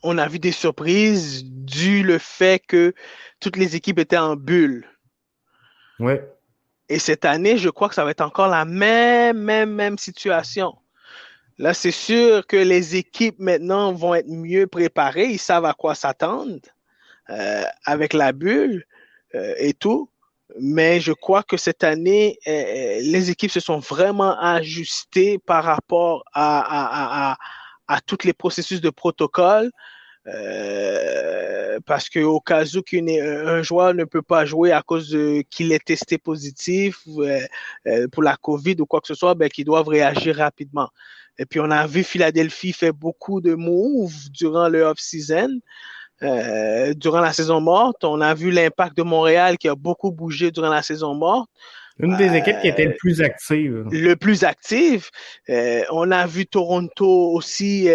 on a vu des surprises dû le fait que toutes les équipes étaient en bulle. Oui. Et cette année, je crois que ça va être encore la même situation. Là, c'est sûr que les équipes maintenant vont être mieux préparées. Ils savent à quoi s'attendre avec la bulle et tout. Mais je crois que cette année, les équipes se sont vraiment ajustées par rapport à tous les processus de protocole. Parce qu'au cas où un joueur ne peut pas jouer à cause qu'il est testé positif pour la COVID ou quoi que ce soit, qu'ils doivent réagir rapidement. Et puis, on a vu Philadelphie faire beaucoup de moves durant le off-season, durant la saison morte. On a vu l'Impact de Montréal qui a beaucoup bougé durant la saison morte. Une des équipes qui était le plus active. Le plus active. On a vu Toronto aussi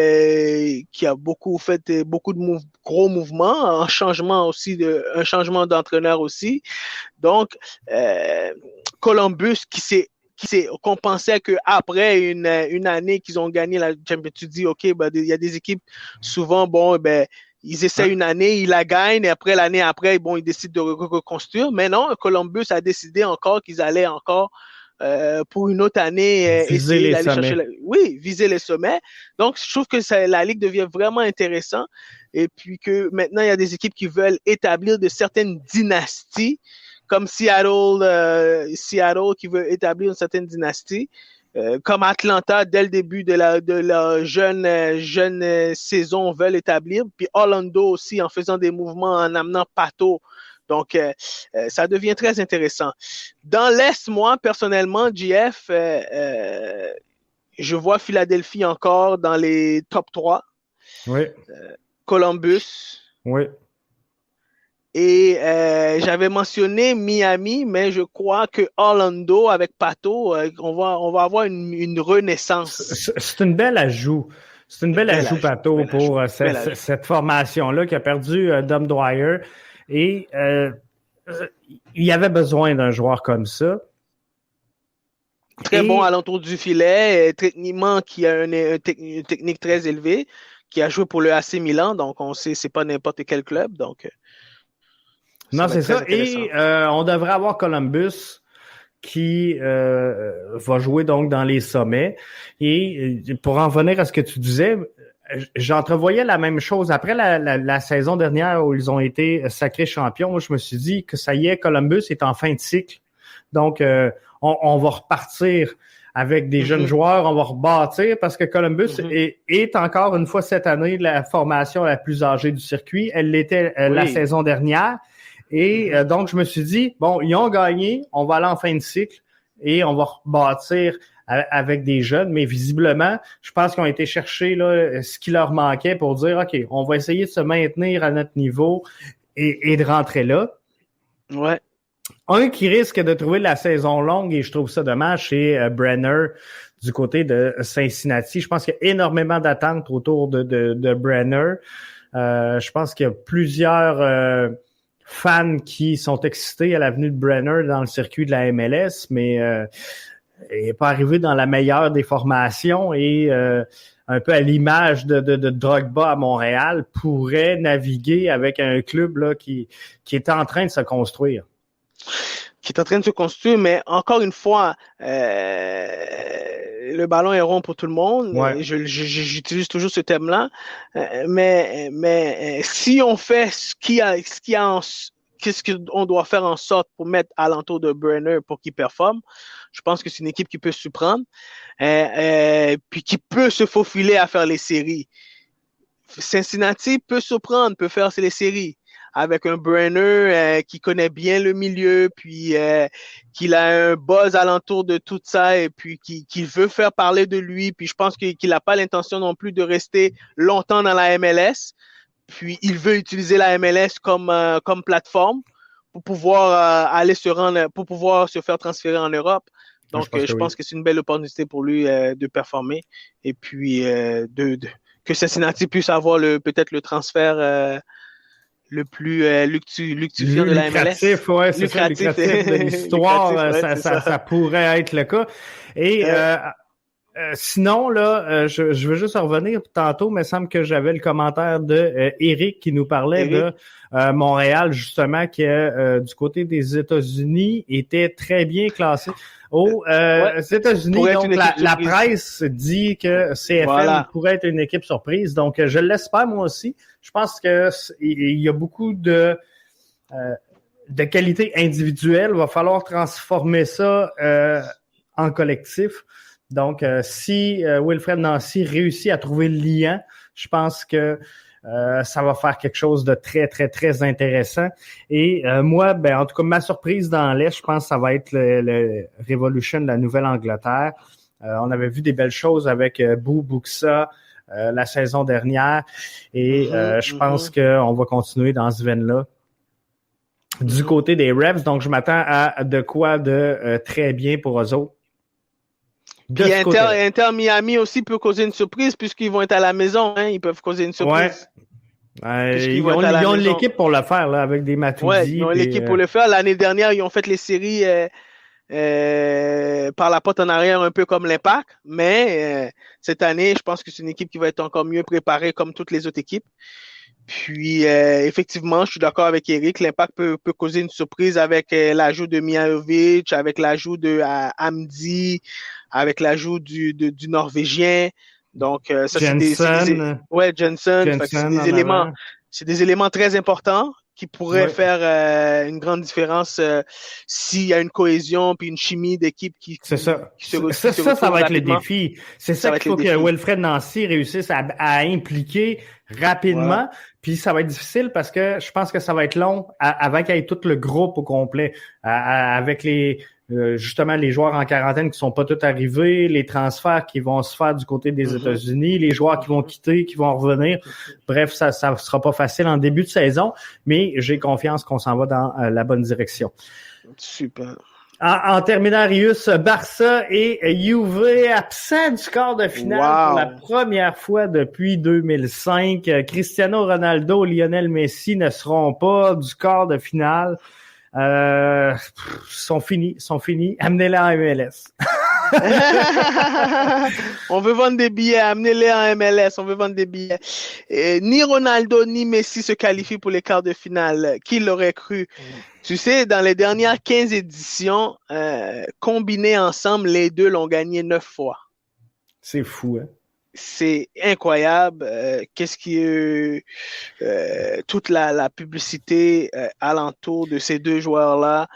qui a beaucoup fait beaucoup de gros mouvements, un changement d'entraîneur aussi. Donc, Columbus qu'on pensait qu'après une année qu'ils ont gagné la Champions, tu dis, OK, il y a des équipes, souvent, ils essaient une année, ils la gagnent, et après, l'année après, ils décident de reconstruire. Mais non, Columbus a décidé encore qu'ils allaient encore pour une autre année essayer d'aller chercher viser les sommets. Donc, je trouve que la Ligue devient vraiment intéressante. Et puis que maintenant, il y a des équipes qui veulent établir de certaines dynasties, comme Seattle qui veut établir une certaine dynastie, comme Atlanta dès le début de la jeune saison veulent établir, puis Orlando aussi en faisant des mouvements, en amenant Pato. Donc, ça devient très intéressant. Dans l'Est, moi, personnellement, JF, je vois Philadelphie encore dans les top 3. Oui. Columbus. Oui. Et j'avais mentionné Miami, mais je crois que Orlando avec Pato, on va avoir une renaissance. C'est une belle ajout. C'est une belle ajout, Pato, pour cette formation-là qui a perdu Dom Dwyer. Et il y avait besoin d'un joueur comme ça. Très bon à l'entour du filet, techniquement qui a une technique très élevée, qui a joué pour le AC Milan, donc on sait c'est pas n'importe quel club, donc. Non, c'est ça. Et on devrait avoir Columbus qui va jouer donc dans les sommets. Et pour en venir à ce que tu disais, j'entrevoyais la même chose. Après la saison dernière où ils ont été sacrés champions, moi, je me suis dit que ça y est, Columbus est en fin de cycle. Donc, on va repartir avec des jeunes joueurs, on va rebâtir parce que Columbus est encore une fois cette année la formation la plus âgée du circuit. Elle l'était la saison dernière. Et donc, je me suis dit, bon, ils ont gagné, on va aller en fin de cycle et on va rebâtir avec des jeunes. Mais visiblement, je pense qu'ils ont été chercher là, ce qui leur manquait pour dire, OK, on va essayer de se maintenir à notre niveau et de rentrer là. Ouais. Un qui risque de trouver la saison longue, et je trouve ça dommage, c'est Brenner du côté de Cincinnati. Je pense qu'il y a énormément d'attentes autour de Brenner. Je pense qu'il y a plusieurs fans qui sont excités à la venue de Brenner dans le circuit de la MLS, mais il n'est pas arrivé dans la meilleure des formations et un peu à l'image de Drogba à Montréal, pourrait naviguer avec un club là, qui est en train de se construire. Qui est en train de se construire, mais encore une fois, le ballon est rond pour tout le monde. Ouais. J'utilise toujours ce thème-là. Mais si on fait qu'est-ce qu'on doit faire en sorte pour mettre alentour de Brenner pour qu'il performe, je pense que c'est une équipe qui peut se prendre, puis qui peut se faufiler à faire les séries. Cincinnati peut se prendre, peut faire les séries. Avec un Brenner qui connaît bien le milieu, puis qu'il a un buzz alentour de tout ça, et puis qu'il veut faire parler de lui, puis je pense qu'il n'a pas l'intention non plus de rester longtemps dans la MLS, puis il veut utiliser la MLS comme plateforme pour pouvoir aller se rendre, pour pouvoir se faire transférer en Europe. Donc, je pense que c'est une belle opportunité pour lui de performer, et puis que Cincinnati puisse avoir peut-être le transfert le plus luctufiant de la MLS. Ouais, c'est ça, lucratif de l'histoire, ça pourrait être le cas. Et sinon, là, je veux juste revenir tantôt, mais il semble que j'avais le commentaire de Eric qui nous parlait de Montréal, justement, qui du côté des États-Unis était très bien classé. Aux États-Unis, donc la presse dit que CFL pourrait être une équipe surprise. Donc, je l'espère moi aussi. Je pense que il y a beaucoup de qualités individuelles. Il va falloir transformer ça en collectif. Donc, si Wilfred Nancy réussit à trouver le lien, je pense que ça va faire quelque chose de très, très, très intéressant. Et moi, en tout cas, ma surprise dans l'Est, je pense que ça va être le Revolution de la Nouvelle-Angleterre. On avait vu des belles choses avec Buxa la saison dernière. Et je pense qu'on va continuer dans ce veine-là. Du côté des Revs, donc je m'attends à de quoi de très bien pour eux autres. Puis Inter Miami aussi peut causer une surprise puisqu'ils vont être à la maison. Hein, ils peuvent causer une surprise. Ouais. Ils ont l'équipe pour le faire là, avec des Matuidi. Ouais, ils ont l'équipe pour le faire. L'année dernière, ils ont fait les séries par la porte en arrière, un peu comme l'Impact. Mais cette année, je pense que c'est une équipe qui va être encore mieux préparée comme toutes les autres équipes. Puis, effectivement, je suis d'accord avec Eric. L'Impact peut causer une surprise avec l'ajout de Mihajovic, avec l'ajout de Hamdi, avec l'ajout du Norvégien. Donc, ça, Jensen. Jensen. C'est des éléments très importants qui pourraient faire une grande différence s'il y a une cohésion puis une chimie d'équipe qui c'est ça. Ça va être le défi. C'est ça qu'il faut que Wilfred Nancy réussisse à impliquer rapidement. Puis ça va être difficile parce que je pense que ça va être long avant qu'il y ait tout le groupe au complet, avec justement les joueurs en quarantaine qui sont pas tous arrivés, les transferts qui vont se faire du côté des États-Unis, les joueurs qui vont quitter, qui vont revenir. Bref, ça sera pas facile en début de saison, mais j'ai confiance qu'on s'en va dans la bonne direction. Super. En terminant, Arius, Barça et Juve absents du quart de finale pour la première fois depuis 2005. Cristiano Ronaldo, Lionel Messi ne seront pas du quart de finale. Sont finis. Amenez-les en MLS. On veut vendre des billets, amenez-les en MLS, on veut vendre des billets. Ni Ronaldo ni Messi se qualifient pour les quarts de finale. Qui l'aurait cru? Tu sais, dans les dernières 15 éditions, combinées ensemble, les deux l'ont gagné 9 fois. C'est fou, hein? C'est incroyable. Toute la publicité alentour de ces deux joueurs-là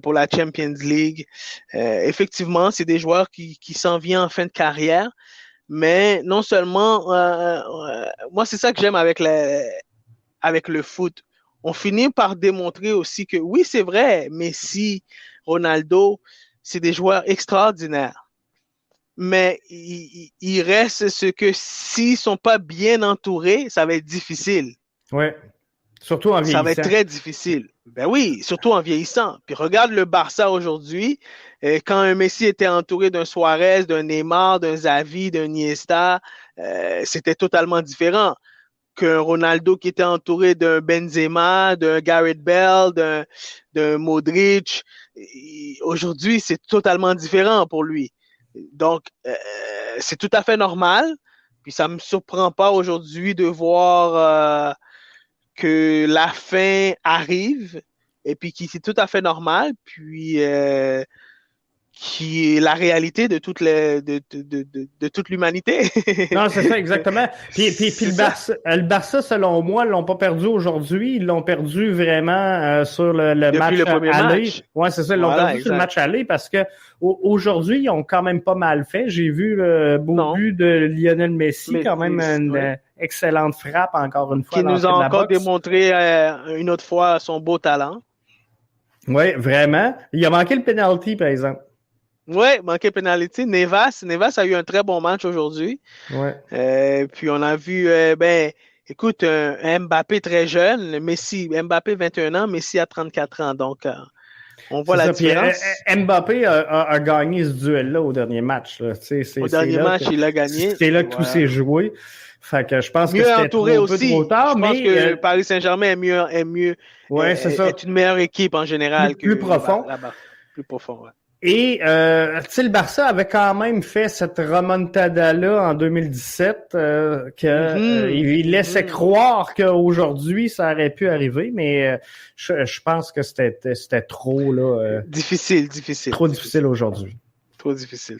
pour la Champions League. Effectivement, c'est des joueurs qui s'en viennent en fin de carrière, mais non seulement, moi c'est ça que j'aime avec le foot. On finit par démontrer aussi que oui, c'est vrai, Messi, Ronaldo, c'est des joueurs extraordinaires. Mais il reste ce que s'ils sont pas bien entourés, ça va être difficile. Oui, surtout en vieillissant. Ça va être très difficile. Ben oui, surtout en vieillissant. Puis regarde le Barça aujourd'hui, quand un Messi était entouré d'un Suarez, d'un Neymar, d'un Xavi, d'un Iniesta, c'était totalement différent qu'un Ronaldo qui était entouré d'un Benzema, d'un Gareth Bale, d'un Modric. Aujourd'hui, c'est totalement différent pour lui. Donc, c'est tout à fait normal. Puis ça me surprend pas aujourd'hui de voir que la fin arrive et puis qui c'est tout à fait normal. Puis qui est la réalité de toute l'humanité. Non, c'est ça, exactement. Puis le Barça, selon moi, l'ont pas perdu aujourd'hui. Ils l'ont perdu vraiment sur le match aller. Oui, c'est ça. Ils l'ont perdu sur le match aller parce que aujourd'hui, ils ont quand même pas mal fait. J'ai vu le beau but de Lionel Messi, quand même une excellente frappe, encore une fois. Qui nous a encore démontré une autre fois son beau talent. Oui, vraiment. Il a manqué le penalty, par exemple. Oui, manqué penalty. Nevas a eu un très bon match aujourd'hui. Ouais. Puis on a vu, écoute, un Mbappé très jeune, Mbappé 21 ans, Messi a 34 ans. Donc, on voit la différence. Puis, Mbappé a gagné ce duel-là au dernier match. Là. Au dernier match, il a gagné. C'est là que tout s'est joué. Fait que je pense mieux que c'était entouré un peu trop tard. Je pense que Paris Saint-Germain est mieux. Ouais, c'est ça. Est une meilleure équipe en général. Plus profond. Là-bas. Plus profond, ouais. Et le Barça avait quand même fait cette remontada-là en 2017 il laissait croire qu'aujourd'hui ça aurait pu arriver, mais je pense que c'était trop là. Difficile. Trop difficile aujourd'hui. Trop difficile.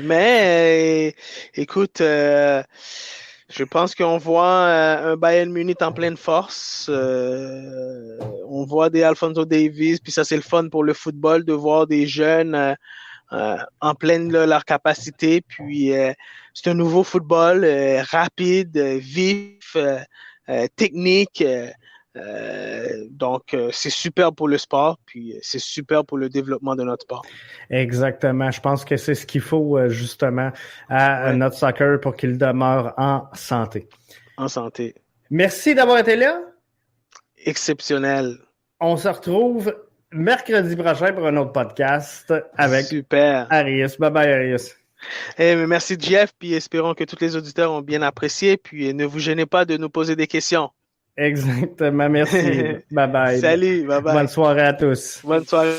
Mais écoute, je pense qu'on voit un Bayern Munich en pleine force. On voit des Alphonso Davies, puis ça c'est le fun pour le football de voir des jeunes en pleine leur capacité. Puis c'est un nouveau football rapide, vif, technique. Donc, c'est super pour le sport, puis c'est super pour le développement de notre sport. Exactement. Je pense que c'est ce qu'il faut justement à notre soccer pour qu'il demeure en santé. En santé. Merci d'avoir été là. Exceptionnel. On se retrouve mercredi prochain pour un autre podcast avec Super. Arius. Bye bye, Arius. Merci, Jeff, puis espérons que tous les auditeurs ont bien apprécié, puis ne vous gênez pas de nous poser des questions. Exactement, merci. Bye bye. Salut, bye bye. Bonne soirée à tous. Bonne soirée.